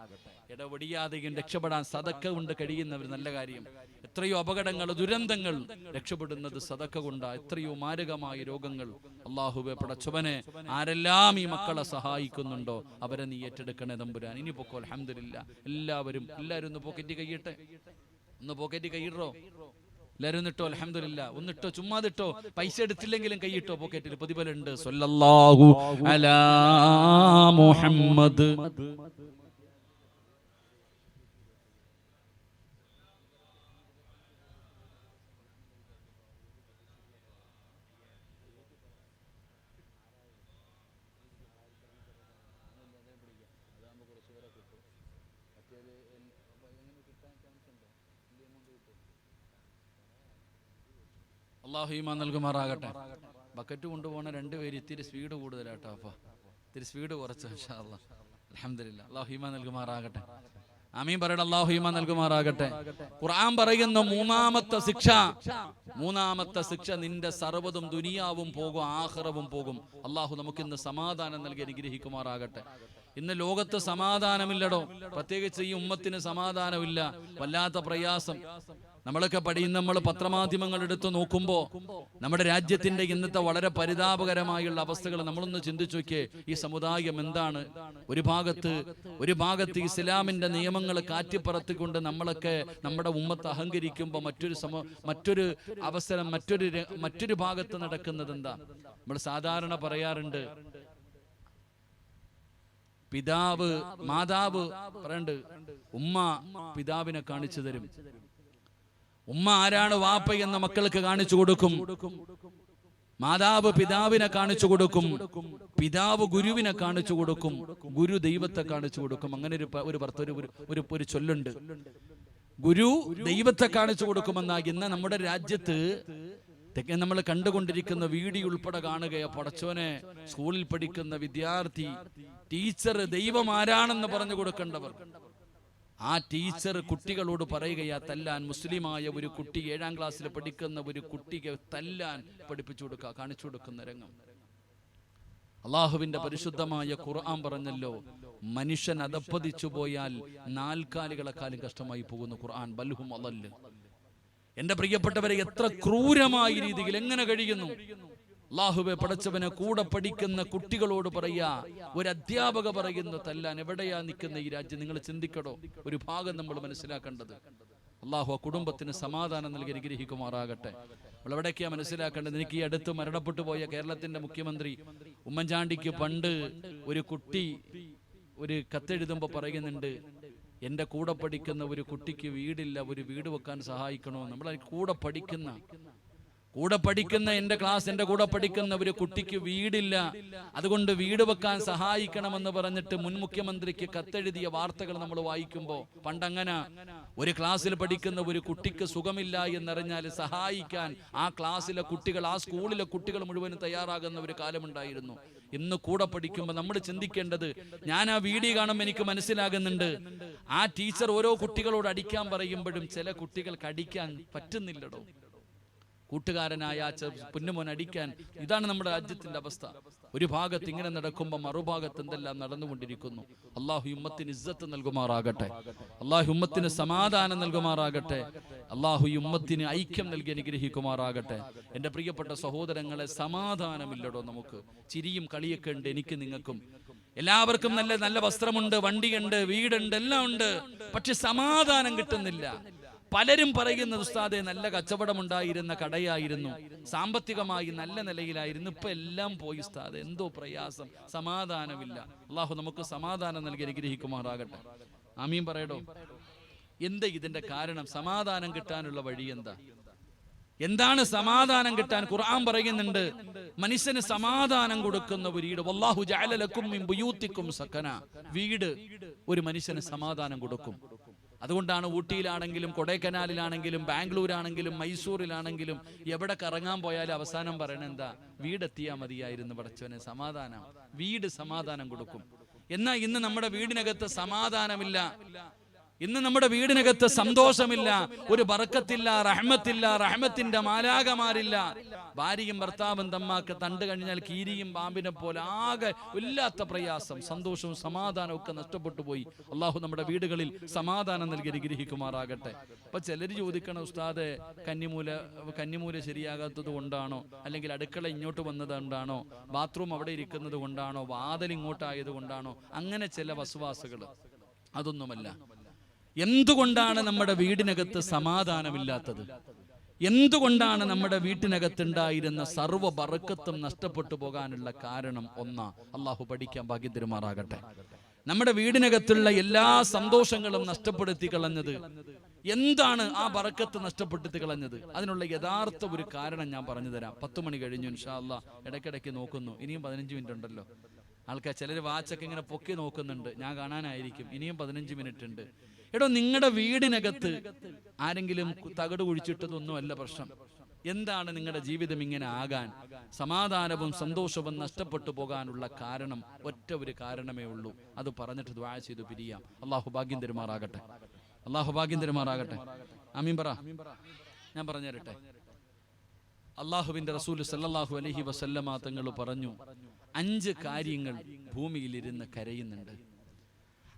ഇടപെടിയാതെയും രക്ഷപ്പെടാൻ സദക്ക കൊണ്ട് കഴിയുന്നവർ നല്ല കാര്യം. എത്രയോ അപകടങ്ങൾ, ദുരന്തങ്ങൾ രക്ഷപ്പെടുന്നത് സദക്ക കൊണ്ടാ. എത്രയോ മാരകമായ രോഗങ്ങൾ. അള്ളാഹുവേ പടച്ചവനെ, ആരെല്ലാം ഈ മക്കളെ സഹായിക്കുന്നുണ്ടോ അവരെ നീ ഏറ്റെടുക്കണേ തമ്പുരാൻ. ഇനി പൊക്കോ. അൽഹംദുലില്ലാഹ്, എല്ലാവരും ഒന്ന് പോക്കറ്റ് കൈയിട്ടെ, ഒന്ന് പോക്കറ്റ് കൈയിടോ എല്ലാവരും. ഒന്നിട്ടോ, അൽഹംദുലില്ലാഹ്, ഒന്നിട്ടോ, ചുമ്മാതിട്ടോ, പൈസ എടുത്തില്ലെങ്കിലും കൈയിട്ടോ, പോക്കറ്റിൽ പ്രതിഫലമുണ്ട്. സ്വല്ലല്ലാഹു അലാ മുഹമ്മദ്. അള്ളാഹു ഈമാൻ നൽകുമാറാകട്ടെ. ബക്കറ്റ് കൊണ്ടുപോകണ രണ്ടുപേര് ഇത്തിരി സ്പീഡ് കൂടുതലാട്ടോ. അപ്പൊ ഇത്തിരി സ്പീഡ് കുറച്ച് ഇൻഷാ അല്ലാഹ്. അൽഹംദുലില്ലാഹ്. അള്ളാഹു ഈമാൻ നൽകുമാറാകട്ടെ. ആമീൻ പറയട്ടെ. അള്ളാഹു ഈമാൻ നൽകുമാറാകട്ടെ. ഖുർആൻ പറയുന്ന മൂന്നാമത്തെ ശിക്ഷ നിന്റെ സർവ്വതും ദുനിയാവും പോകും, ആഖിറവും പോകും. അള്ളാഹു നമുക്കിന്ന് സമാധാനം നൽകി അനുഗ്രഹിക്കുമാറാകട്ടെ. ഇന്ന് ലോകത്ത് സമാധാനമില്ലടോ, പ്രത്യേകിച്ച് ഈ ഉമ്മത്തിന് സമാധാനമില്ല. വല്ലാത്ത പ്രയാസം. നമ്മളൊക്കെ നമ്മൾ പത്രമാധ്യമങ്ങൾ എടുത്ത് നോക്കുമ്പോൾ നമ്മുടെ രാജ്യത്തിന്റെ ഇന്നത്തെ വളരെ പരിതാപകരമായുള്ള അവസ്ഥകൾ നമ്മളൊന്ന് ചിന്തിച്ചു നോക്കിയേ. ഈ സമുദായം എന്താണ്? ഒരു ഭാഗത്ത് ഇസ്ലാമിന്റെ നിയമങ്ങൾ കാറ്റിപ്പറത്തിക്കൊണ്ട് നമ്മളൊക്കെ നമ്മുടെ ഉമ്മത്ത് അഹങ്കരിക്കുമ്പോൾ മറ്റൊരു അവസരം മറ്റൊരു ഭാഗത്ത് നടക്കുന്നത് എന്താ? നമ്മൾ സാധാരണ പറയാറുണ്ട്, മാതാവ് പറയണ്ട്, ഉമ്മ പിതാവിനെ കാണിച്ചു തരും. ഉമ്മ ആരാണ് വാപ്പ എന്ന് മക്കൾക്ക് കാണിച്ചു കൊടുക്കും. മാതാവ് പിതാവിനെ കാണിച്ചു കൊടുക്കും. പിതാവ് ഗുരുവിനെ കാണിച്ചു കൊടുക്കും. ഗുരു ദൈവത്തെ കാണിച്ചു കൊടുക്കും. അങ്ങനെ ഒരു ചൊല്ലുണ്ട്, ഗുരു ദൈവത്തെ കാണിച്ചു കൊടുക്കുമെന്നാ. ഇന്ന് നമ്മുടെ രാജ്യത്ത് നമ്മൾ കണ്ടുകൊണ്ടിരിക്കുന്ന വീഡിയോ ഉൾപ്പെടെ കാണുകയോ, പടച്ചോനെ, സ്കൂളിൽ പഠിക്കുന്ന വിദ്യാർത്ഥി ടീച്ചർ ദൈവം ആരാണെന്ന് പറഞ്ഞു കൊടുക്കേണ്ടവർ, ആ ടീച്ചർ കുട്ടികളോട് പറയുകയാ തല്ലാൻ. മുസ്ലിമായ ഒരു കുട്ടി, 7ാം ക്ലാസ്സിൽ പഠിക്കുന്ന ഒരു കുട്ടിക്ക് തല്ലാൻ പഠിപ്പിച്ചു കൊടുക്കുക, കാണിച്ചു കൊടുക്കുന്ന രംഗം. അള്ളാഹുവിന്റെ പരിശുദ്ധമായ ഖുർആൻ പറഞ്ഞല്ലോ, മനുഷ്യൻ അധപ്പതിച്ചു പോയാൽ 4 കാലുകളെക്കാളും കഷ്ടമായി പോകുന്നു. ഖുർആൻ ബൽഹും അളല്ല്. എന്റെ പ്രിയപ്പെട്ടവരെ, എത്ര ക്രൂരമായ രീതിയിൽ എങ്ങനെ കഴിയുന്നു? അല്ലാഹുവേ, പടച്ചവനെ, കൂടെ പഠിക്കുന്ന കുട്ടികളോട് പറയാ, ഒരു അധ്യാപക പറയുന്നു തല്ലാൻ. എവിടെയാ നിൽക്കുന്ന ഈ രാജ്യം? നിങ്ങൾ ചിന്തിക്കടോ. ഒരു ഭാഗം നമ്മൾ മനസ്സിലാക്കേണ്ടത്, അള്ളാഹു ആ കുടുംബത്തിന് സമാധാനം നൽകി അനുഗ്രഹിക്കുമാറാകട്ടെ. നമ്മൾ എവിടേക്കാ മനസ്സിലാക്കേണ്ടത്? എനിക്ക് ഈ അടുത്ത് മരണപ്പെട്ടു പോയ കേരളത്തിന്റെ മുഖ്യമന്ത്രി ഉമ്മൻചാണ്ടിക്ക് പണ്ട് ഒരു കുട്ടി ഒരു കത്തെഴുതുമ്പോ പറയുന്നുണ്ട്, എന്റെ കൂടെ പഠിക്കുന്ന ഒരു കുട്ടിക്ക് വീടില്ല, ഒരു വീട് വെക്കാൻ സഹായിക്കണോ. നമ്മൾ കൂടെ പഠിക്കുന്ന എന്റെ കൂടെ പഠിക്കുന്ന ഒരു കുട്ടിക്ക് വീടില്ല, അതുകൊണ്ട് വീട് വെക്കാൻ സഹായിക്കണമെന്ന് പറഞ്ഞിട്ട് മുൻ മുഖ്യമന്ത്രിക്ക് കത്തെഴുതിയ വാർത്തകൾ നമ്മൾ വായിക്കുമ്പോൾ, പണ്ടങ്ങനെ ഒരു ക്ലാസ്സിൽ പഠിക്കുന്ന ഒരു കുട്ടിക്ക് സുഖമില്ല എന്നറിഞ്ഞാൽ സഹായിക്കാൻ ആ ക്ലാസ്സിലെ കുട്ടികൾ, ആ സ്കൂളിലെ കുട്ടികൾ മുഴുവനും തയ്യാറാകുന്ന ഒരു കാലമുണ്ടായിരുന്നു. ഇന്ന് കൂടെ പഠിക്കുമ്പോൾ നമ്മൾ ചിന്തിക്കേണ്ടത്, ഞാൻ ആ വീഡിയോ കാണുമ്പോൾ എനിക്ക് മനസ്സിലാകുന്നുണ്ട്, ആ ടീച്ചർ ഓരോ കുട്ടികളോട് അടിക്കാൻ പറയുമ്പോഴും ചില കുട്ടികൾക്ക് അടിക്കാൻ പറ്റുന്നില്ലടോ. കൂട്ടുകാരനായ പൊന്നുമോൻ അടിക്കാൻ. ഇതാണ് നമ്മുടെ രാജ്യത്തിന്റെ അവസ്ഥ. ഒരു ഭാഗത്ത് ഇങ്ങനെ നടക്കുമ്പോൾ മറുഭാഗത്ത് എന്തെല്ലാം നടന്നുകൊണ്ടിരിക്കുന്നു. അള്ളാഹു ഉമ്മത്തിന് ഇസ്സത്ത് നൽകുമാറാകട്ടെ. അള്ളാഹു ഉമ്മത്തിന് സമാധാനം നൽകുമാറാകട്ടെ. അള്ളാഹു ഉമ്മത്തിന് ഐക്യം നൽകി അനുഗ്രഹിക്കുമാറാകട്ടെ. എന്റെ പ്രിയപ്പെട്ട സഹോദരങ്ങളെ, സമാധാനമില്ലടോ നമുക്ക്. ചിരിയും കളിയൊക്കെ ഉണ്ട് എനിക്ക് നിങ്ങൾക്കും. എല്ലാവർക്കും നല്ല നല്ല വസ്ത്രമുണ്ട്, വണ്ടിയുണ്ട്, വീടുണ്ട്, എല്ലാം ഉണ്ട്. പക്ഷെ സമാധാനം കിട്ടുന്നില്ല. പലരും പറയുന്നത്, ഉസ്താദെ, നല്ല കച്ചവടമുണ്ടായിരുന്ന കടയായിരുന്നു, സാമ്പത്തികമായി നല്ല നിലയിലായിരുന്നു, ഇപ്പൊ എല്ലാം പോയി ഉസ്താദെ, എന്തോ പ്രയാസം, സമാധാനമില്ല. അള്ളാഹു നമുക്ക് സമാധാനം നൽകി അനുഗ്രഹിക്കുമാറാകട്ടെ. ആമീൻ പറയടോ. എന്താ ഇതിന്റെ കാരണം? സമാധാനം കിട്ടാനുള്ള വഴി എന്താ? എന്താണ് സമാധാനം കിട്ടാൻ? ഖുർആൻ പറയുന്നുണ്ട്, മനുഷ്യന് സമാധാനം കൊടുക്കുന്ന ഒരു വീട്. വല്ലാഹു ജഅല ലക്കും മിൻ ബുയൂത്തിക്കും സകന. വീട് ഒരു മനുഷ്യന് സമാധാനം കൊടുക്കും. അതുകൊണ്ടാണ് ഊട്ടിയിലാണെങ്കിലും കൊടൈക്കനാലിലാണെങ്കിലും ബാംഗ്ലൂരാണെങ്കിലും മൈസൂരിലാണെങ്കിലും എവിടെ കറങ്ങാൻ പോയാലും അവസാനം പറയണ എന്താ? വീടെത്തിയാൽ മതിയായിരുന്നു പടച്ചോനെ, സമാധാനം. വീട് സമാധാനം കൊടുക്കും. എന്നാൽ ഇന്ന് നമ്മുടെ വീടിനകത്ത് സമാധാനമില്ല. ഇന്ന് നമ്മുടെ വീടിനകത്ത് സന്തോഷമില്ല, ഒരു ബർക്കത്തില്ല, റഹ്മത്തില്ല, റഹ്മത്തിന്റെ മാലാകമാരില്ല. ഭാര്യയും ഭർത്താവും തമ്മാക്ക് തണ്ടു കഴിഞ്ഞാൽ കീരിയും പാമ്പിനെ പോലെ ആകെ ഇല്ലാത്ത പ്രയാസം, സന്തോഷവും സമാധാനവും ഒക്കെ നഷ്ടപ്പെട്ടു പോയി. അള്ളാഹു നമ്മുടെ വീടുകളിൽ സമാധാനം നൽകി അനുഗ്രഹിക്കുമാറാകട്ടെ. അപ്പൊ ചിലര് ചോദിക്കണം, ഉസ്താദെ, കന്നിമൂല ശരിയാകാത്തത് കൊണ്ടാണോ, അല്ലെങ്കിൽ അടുക്കള ഇങ്ങോട്ട് വന്നത് കൊണ്ടാണോ, ബാത്റൂം അവിടെ ഇരിക്കുന്നത് കൊണ്ടാണോ, വാതിൽ ഇങ്ങോട്ടായത് കൊണ്ടാണോ? അങ്ങനെ ചില വസ്വാസുകൾ. അതൊന്നുമല്ല. എന്തുകൊണ്ടാണ് നമ്മുടെ വീടിനകത്ത് സമാധാനമില്ലാത്തത്? എന്തുകൊണ്ടാണ് നമ്മുടെ വീട്ടിനകത്തുണ്ടായിരുന്ന സർവ്വ ബറക്കത്തും നഷ്ടപ്പെട്ടു പോകാനുള്ള കാരണം? അള്ളാഹു പഠിക്കാൻ ഭാഗ്യം തരുമാറാകട്ടെ. നമ്മുടെ വീടിനകത്തുള്ള എല്ലാ സന്തോഷങ്ങളും നഷ്ടപ്പെടുത്തി കളഞ്ഞത് എന്താണ്? ആ ബറക്കത്ത് നഷ്ടപ്പെടുത്തി കളഞ്ഞത്. അതിനുള്ള യഥാർത്ഥ ഒരു കാരണം ഞാൻ പറഞ്ഞു തരാം. 10 മണി കഴിഞ്ഞു, ഇൻഷാ അല്ലാഹ്. ഇടയ്ക്കിടയ്ക്ക് നോക്കുന്നു, ഇനിയും 15 മിനിറ്റ് ഉണ്ടല്ലോ. ആൾക്കാർ ചിലർ വാച്ചൊക്കെ ഇങ്ങനെ പൊക്കി നോക്കുന്നുണ്ട്, ഞാൻ കാണാനായിരിക്കും, ഇനിയും 15 മിനിറ്റ് ഉണ്ട്. എടോ, നിങ്ങളുടെ വീടിനകത്ത് ആരെങ്കിലും തകട് കുഴിച്ചിട്ടതൊന്നും അല്ല പ്രശ്നം. എന്താണ് നിങ്ങളുടെ ജീവിതം ഇങ്ങനെ ആകാൻ, സമാധാനവും സന്തോഷവും നഷ്ടപ്പെട്ടു പോകാനുള്ള കാരണം ഒറ്റ ഒരു കാരണമേ ഉള്ളൂ. അത് പറഞ്ഞിട്ട് ദുആ ചെയ്തു പിരിയാം. അള്ളാഹു ഭാഗ്യം തരുമാറാകട്ടെ. അള്ളാഹു ഭാഗ്യം തരുമാറാകട്ടെ. ആമീൻ പറ. ഞാൻ പറഞ്ഞു തരട്ടെ. അള്ളാഹുവിന്റെ റസൂൽ സല്ലല്ലാഹു അലൈഹി വസല്ലമ തങ്ങൾ പറഞ്ഞു, 5 കാര്യങ്ങൾ ഭൂമിയിലിരുന്ന് കരയുന്നുണ്ട്.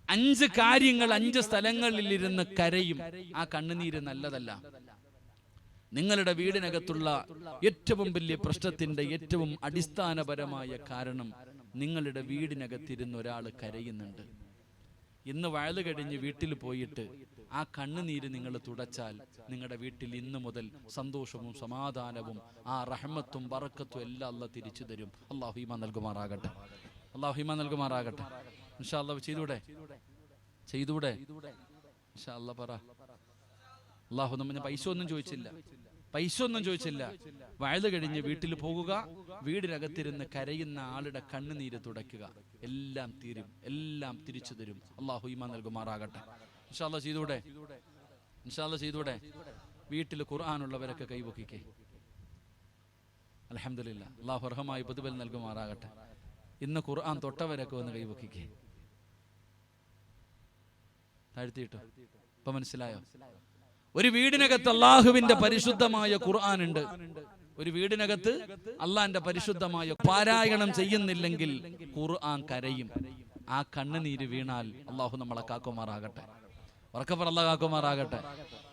5 കാര്യങ്ങൾ 5 സ്ഥലങ്ങളിലിരുന്ന് കരയും. ആ കണ്ണുനീര് നല്ലതല്ല. നിങ്ങളുടെ വീടിനകത്തുള്ള ഏറ്റവും വലിയ പ്രശ്നത്തിന്റെ ഏറ്റവും അടിസ്ഥാനപരമായ കാരണം നിങ്ങളുടെ വീടിനകത്തിരുന്ന് ഒരാൾ കരയുന്നുണ്ട്. ഇന്ന് വയല് കഴിഞ്ഞ് വീട്ടിൽ പോയിട്ട് ആ കണ്ണുനീര് നിങ്ങൾ തുടച്ചാൽ നിങ്ങളുടെ വീട്ടിൽ ഇന്നു മുതൽ സന്തോഷവും സമാധാനവും ആ റഹ്മത്തും ബറക്കത്തും എല്ലാം അല്ലാഹ് തിരിച്ചു തരും. അല്ലാഹു ഈമാൻ നൽകുമാറാകട്ടെ. അല്ലാഹു ഈമാൻ നൽകുമാറാകട്ടെ. ഇൻഷാ അല്ലാഹ് ചെയ്തൂടെ ഇൻഷാ അല്ലാഹ് പറ. അല്ലാഹു നമ്മൾ പൈസ ഒന്നും ചോദിച്ചില്ല. വയല് കഴിഞ്ഞ് വീട്ടിൽ പോകുക, വീടിനകത്തിരുന്ന് കരയുന്ന ആളുടെ കണ്ണുനീര് തുടയ്ക്കുക. എല്ലാം തീരും, എല്ലാം തിരിച്ചു തരും. അല്ലാഹു ഈമാൻ നൽകുമാറാകട്ടെ. ഇൻഷാ അല്ലാഹ് ചെയ്തൂടെ. വീട്ടിൽ ഖുർആനുള്ളവരൊക്കെ കൈവക്കിക്കേ. അൽഹംദുലില്ലാ. അല്ലാഹു അർഹമായി പ്രതിഫലം നൽകുമാറാകട്ടെ. ഇന്ന് ഖുർആൻ തൊട്ടവരൊക്കെ ഒന്ന് കൈവക്കിക്കേ. താഴ്ത്തിയിട്ടോ? ഇപ്പൊ മനസ്സിലായോ? ഒരു വീടിനകത്ത് അള്ളാഹുവിന്റെ പരിശുദ്ധമായ ഖുർആൻ ഉണ്ട്. ഒരു വീടിനകത്ത് അള്ളാന്റെ പരിശുദ്ധമായ പാരായണം ചെയ്യുന്നില്ലെങ്കിൽ ഖുർആൻ കരയും. ആ കണ്ണുനീര് വീണാൽ അള്ളാഹു നമ്മളെ കാക്കുമാറാകട്ടെ. ഉറക്കപ്പറ അല്ലാഹ് കാക്കുമാറാകട്ടെ.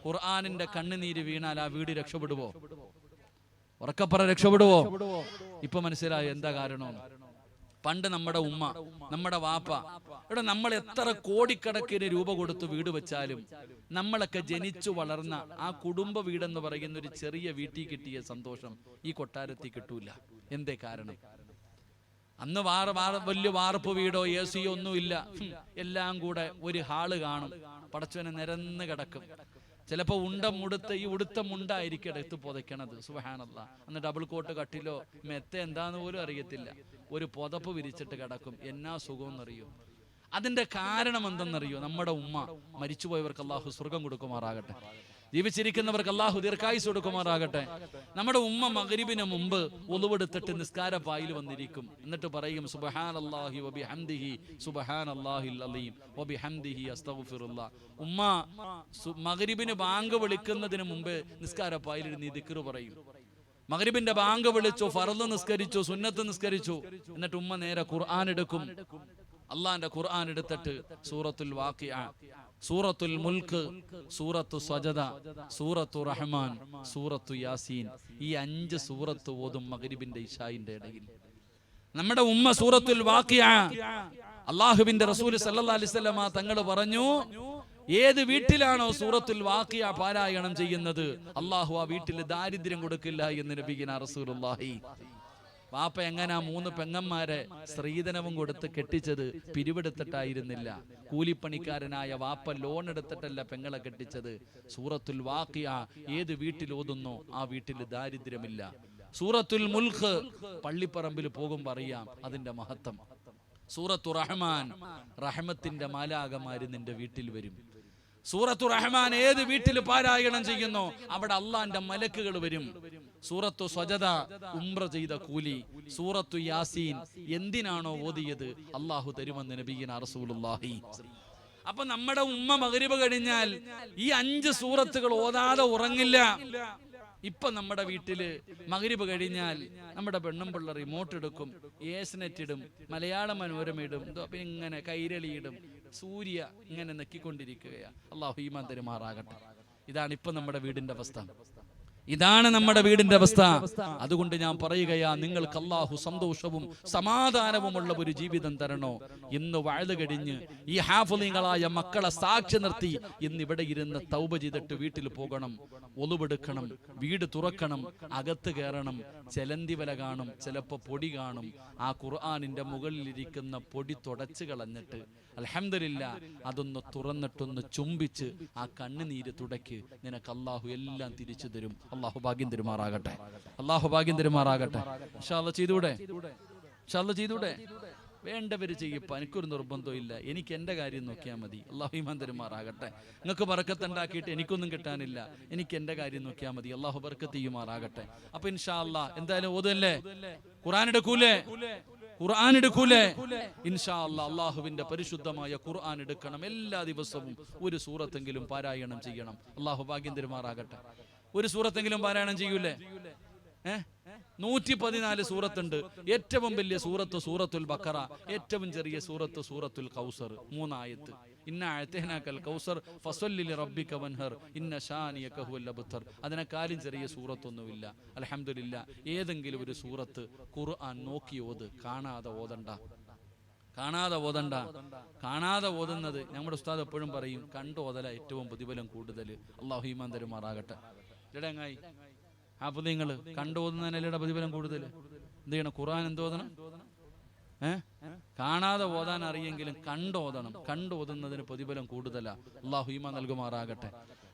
ഖുർആനിന്റെ കണ്ണുനീര് വീണാൽ ആ വീട് രക്ഷപ്പെടുവോ? ഉറക്കപ്പറ രക്ഷപ്പെടുവോ? ഇപ്പൊ മനസ്സിലായോ എന്താ കാരണം? പണ്ട് നമ്മുടെ ഉമ്മ, നമ്മുടെ വാപ്പ, ഇവിടെ നമ്മൾ എത്ര കോടിക്കണക്കിന് രൂപ കൊടുത്ത് വീട് വെച്ചാലും നമ്മളൊക്കെ ജനിച്ചു വളർന്ന ആ കുടുംബ വീടെന്ന് പറയുന്ന ഒരു ചെറിയ വീട്ടിൽ കിട്ടിയ സന്തോഷം ഈ കൊട്ടാരത്തിൽ കിട്ടൂല. എന്തേ കാരണം? അന്ന് വലിയ വാർപ്പ് വീടോ AC ഒന്നുമില്ല. എല്ലാം കൂടെ ഒരു ഹാള് കാണും. പടച്ചവനെ നിരന്ന് കിടക്കും. ചിലപ്പോ ഈ ഉടുത്ത മുണ്ടായിരിക്കും എടുത്ത് പുതയ്ക്കണത്. സുബ്ഹാനല്ലാഹ്. അന്ന് ഡബിൾ കോട്ട് കട്ടിലോ മെത്ത എന്താന്ന് പോലും അറിയത്തില്ല. ഒരു പുതപ്പ് വിരിച്ചിട്ട് കിടക്കും. എന്നാ സുഖമെന്നറിയോ? അതിന്റെ കാരണം എന്തെന്നറിയോ? നമ്മുടെ ഉമ്മ. മരിച്ചുപോയവർക്ക് അല്ലാഹു സ്വർഗം കൊടുക്കുമാറാകട്ടെ. ജീവിച്ചിരിക്കുന്നവർക്ക് അല്ലാഹു ദീർഘായുസ്സ് കൊടുക്കുമാറാകട്ടെ. നമ്മുടെ ഉമ്മ മഗ്രിബിന് മുമ്പ് ഒളുവെടുത്തിട്ട് നിസ്കാര പായിൽ വന്നിരിക്കും. എന്നിട്ട് പറയും, സുബ്ഹാനല്ലാഹി വബിഹംദിഹി സുബ്ഹാനല്ലാഹിൽ അലീം വബിഹംദിഹി അസ്തഗ്ഫിറുല്ലാഹ്. ഉമ്മ മഗ്രിബിന് ബാങ്ക് വിളിക്കുന്നതിന് മുമ്പ് നിസ്കാര പായിൽ ഇരുന്ന് ദിക്ർ പറയും. മഗ്രിബിന്റെ ബാങ്ക് വിളിച്ചു, ഫർള് നിസ്കരിച്ചു, സുന്നത്ത് നിസ്കരിച്ചു. എന്നിട്ട് ഉമ്മ നേരെ ഖുർആൻ എടുക്കും. അള്ളാന്റെ ഖുർആൻ എടുത്തിട്ട് സൂറത്തുൽ വാഖിഅ, സൂറത്തുൽ മുൽക്ക്, സൂറത്തു സജദ, സൂറത്തു റഹ്മാൻ, സൂറത്തു യാസീൻ, ഈ 5 സൂറത്ത് ഓതും മഗ്രിബിന്റെ ഇശായിന്റെ ഇടയിൽ. നമ്മുടെ ഉമ്മ സൂറത്തുൽ വാഖിഅ, അല്ലാഹുവിന്റെ റസൂൽ സല്ലല്ലാഹു അലൈഹി വസല്ലമ തങ്ങൾ പറഞ്ഞു, ഏത് വീട്ടിലാണോ സൂറത്തുൽ വാഖിഅ പാരായണം ചെയ്യുന്നത് അല്ലാഹു ആ വീട്ടിൽ ദാരിദ്ര്യം കൊടുക്കില്ല എന്ന് നബിയുനാ റസൂലുള്ളാഹി. വാപ്പ എങ്ങനാ 3 പെങ്ങന്മാരെ സ്ത്രീധനവും കൊടുത്ത് കെട്ടിച്ചത്? പിരിവെടുത്തിട്ടായിരുന്നില്ല. കൂലിപ്പണിക്കാരനായ വാപ്പ ലോൺ എടുത്തിട്ടല്ല പെങ്ങളെ കെട്ടിച്ചത്. സൂറത്തുൽ വാഖിഅ ഏത് വീട്ടിൽ ഓതുന്നോ ആ വീട്ടിൽ ദാരിദ്ര്യമില്ല. സൂറത്തുൽ മുൽക്ക് പള്ളിപ്പറമ്പിൽ പോകുമ്പോൾ അറിയാം അതിന്റെ മഹത്വം. സൂറത്തു റഹ്മാൻ, റഹ്മത്തിന്റെ മാലാകമാര് നിന്റെ വീട്ടിൽ വരും. സൂറത്തു റഹ്മാൻ ഏത് വീട്ടിൽ പാരായണം ചെയ്യുന്നോ അവിടെ അള്ളാന്റെ മലക്കുകൾ വരും. സൂറത്തു സജദ ഉംറ ചെയ്ത കൂലി. സൂറത്തു യാസീൻ എന്തിനാണോ ഓതിയത് അള്ളാഹു തരുമെന്ന് നബിയുനാ റസൂലുള്ളാഹി. അപ്പൊ നമ്മുടെ ഉമ്മ മഗ്രിബ് കഴിഞ്ഞാൽ ഈ 5 സൂറത്തുകൾ ഓതാതെ ഉറങ്ങില്ല. ഇപ്പൊ നമ്മുടെ വീട്ടില് മഗ്രിബ് കഴിഞ്ഞാൽ നമ്മുടെ പെണ്ണും പിള്ള റിമോട്ട് എടുക്കും, ഏസ്നെറ്റ് ഇടും, മലയാള മനോരമ ഇടും, ഇങ്ങനെ കൈരളിയിടും, സൂര്യ ഇങ്ങനെ നെക്കിക്കൊണ്ടിരിക്കുകയാ. അല്ലാഹു ഈമാൻ തരുമാറാകട്ടെ. ഇതാണ് ഇപ്പൊ നമ്മുടെ വീടിന്റെ അവസ്ഥ. അതുകൊണ്ട് ഞാൻ പറയുകയാ, നിങ്ങൾക്ക് അല്ലാഹു സന്തോഷവും സമാധാനവുമുള്ള ഒരു ജീവിതം തരണോ? ഇന്ന് വഅദ് കഴിഞ്ഞ് ഈ ഹാഫിളീങ്ങളായ മക്കളെ സാക്ഷി നിർത്തി ഇന്ന് ഇവിടെ ഇരുന്ന് തൗബ ചെയ്തിട്ട് വീട്ടിൽ പോകണം, ഒളുവെടുക്കണം, വീട് തുറക്കണം, അകത്ത് കയറണം. ചെലന്തി വല കാണും, ചിലപ്പോ പൊടി കാണും. ആ ഖുർആനിന്റെ മുകളിലിരിക്കുന്ന പൊടി തുടച്ചു കളഞ്ഞിട്ട് അൽഹംദുലില്ലാ അതൊന്ന് തുറന്നിട്ടൊന്ന് ചുംബിച്ച് ആ കണ്ണുനീര് തുടയ്ക്ക്. നിനക്ക് അല്ലാഹു എല്ലാം തിരിച്ചു തരും. അല്ലാഹു ഭാഗ്യം തരുമാറാകട്ടെ. അല്ലാഹു ഭാഗ്യം തരുമാറാകട്ടെ. ഇൻഷാ അല്ലാഹ് ചെയ്തൂടെ? വേണ്ടവർ ചെയ്യപ്പ, എനിക്കൊരു നിർബന്ധവും ഇല്ല, എനിക്ക് എൻ്റെ കാര്യം നോക്കിയാൽ മതി. അള്ളാഹു ഈമാൻ തരുമാറാകട്ടെ. നിങ്ങൾക്ക് ബർക്കത്തുണ്ടാക്കിയിട്ട് എനിക്കൊന്നും കിട്ടാനില്ല, എനിക്ക് എൻ്റെ കാര്യം നോക്കിയാൽ മതി. അള്ളാഹു ബർക്കത്ത് ചെയ്യുമാറാകട്ടെ. അപ്പൊ ഇൻഷാ അല്ലാ എന്തായാലും ഓതല്ലേ, ഖുർആൻ എടുക്കൂലേ, ഖുർആൻ എടുക്കൂലേ? ഇൻഷാ അല്ലാ അള്ളാഹുവിന്റെ പരിശുദ്ധമായ ഖുർആൻ എടുക്കണം. എല്ലാ ദിവസവും ഒരു സൂറത്തെങ്കിലും പാരായണം ചെയ്യണം. അള്ളാഹു ഭാഗ്യം തരുമാറാകട്ടെ. ഒരു സൂറത്തെങ്കിലും പാരായണം ചെയ്യൂലേ? 114 സൂറത്തുണ്ട്. ഏറ്റവും വലിയ സൂറത്ത് സൂറത്തുൽ ബഖറ, ഏറ്റവും ചെറിയ സൂറത്ത് സൂറത്തുൽ കൗസർ. 3 ആയത്ത്. ഇന്ന അഅതൈനാകൽ കൗസർ ഫസല്ലി ലിറബ്ബിക വൻഹർ ഇന്ന ശാനിയക ഹുവൽ അബ്തർ. അതിനെക്കാളും ചെറിയ സൂറത്തൊന്നുമില്ല. അൽഹംദുലില്ലാ, ഏതെങ്കിലും ഒരു സൂറത്ത് ഖുർആൻ നോക്കി ഓത്, കാണാതെ ഓതണ്ട. കാണാതെ ഓതുന്നത് നമ്മുടെ ഉസ്താദ് എപ്പോഴും പറയും, കണ്ടു ഓതല ഏറ്റവും പ്രതിഫലം കൂടുതൽ. അല്ലാഹു ഈമാൻ തരുമാറാകട്ടെ. ഇടങ്ങായി അപ്പൊ നിങ്ങൾ കണ്ടോതുന്നതിനല്ലേ പ്രതിഫലം കൂടുതൽ? എന്ത് ചെയ്യണം? ഖുർആൻ എന്തോതണം? കാണാതെ ഓതാൻ അറിയെങ്കിലും കണ്ടോതണം. കണ്ടോതുന്നതിന് പ്രതിഫലം കൂടുതലാ. അള്ളാഹു ഈമാൻ നൽകുമാറാകട്ടെ.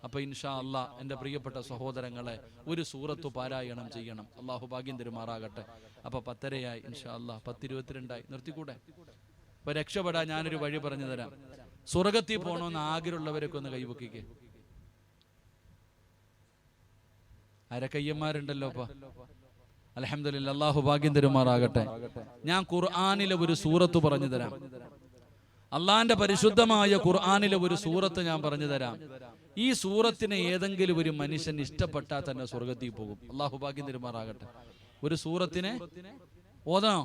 അപ്പൊ ഇൻഷാ അല്ലാ എൻ്റെ പ്രിയപ്പെട്ട സഹോദരങ്ങളെ, ഒരു സൂറത്ത് പാരായണം ചെയ്യണം. അള്ളാഹു ഭാഗ്യം തരുമാറാകട്ടെ. അപ്പൊ 10:30 ഇൻഷാ അല്ലാ. 10:22 നിർത്തിക്കൂടെ? അപ്പൊ രക്ഷപ്പെടാൻ ഞാനൊരു വഴി പറഞ്ഞു തരാം. സ്വർഗത്തിൽ പോകണമെന്ന് ആഗ്രഹമുള്ളവരൊക്കെ ഒന്ന് കൈവക്കിക്കേ. അരക്കയ്യന്മാരുണ്ടല്ലോ. അപ്പൊ അൽഹംദുലില്ലാ, അല്ലാഹു ഭാഗ്യം തരുമാറാകട്ടെ. ഞാൻ ഖുർആനിലെ ഒരു സൂറത്ത് പറഞ്ഞു തരാം. അള്ളാന്റെ പരിശുദ്ധമായ ഖുർആനിലെ ഒരു സൂറത്ത് ഞാൻ പറഞ്ഞു തരാം. ഈ സൂറത്തിനെ ഏതെങ്കിലും ഒരു മനുഷ്യൻ ഇഷ്ടപ്പെട്ടാൽ തന്നെ സ്വർഗത്തിൽ പോകും. അല്ലാഹു ഭാഗ്യം തരുമാറാകട്ടെ. ഒരു സൂറത്തിനെ ഓതണോ?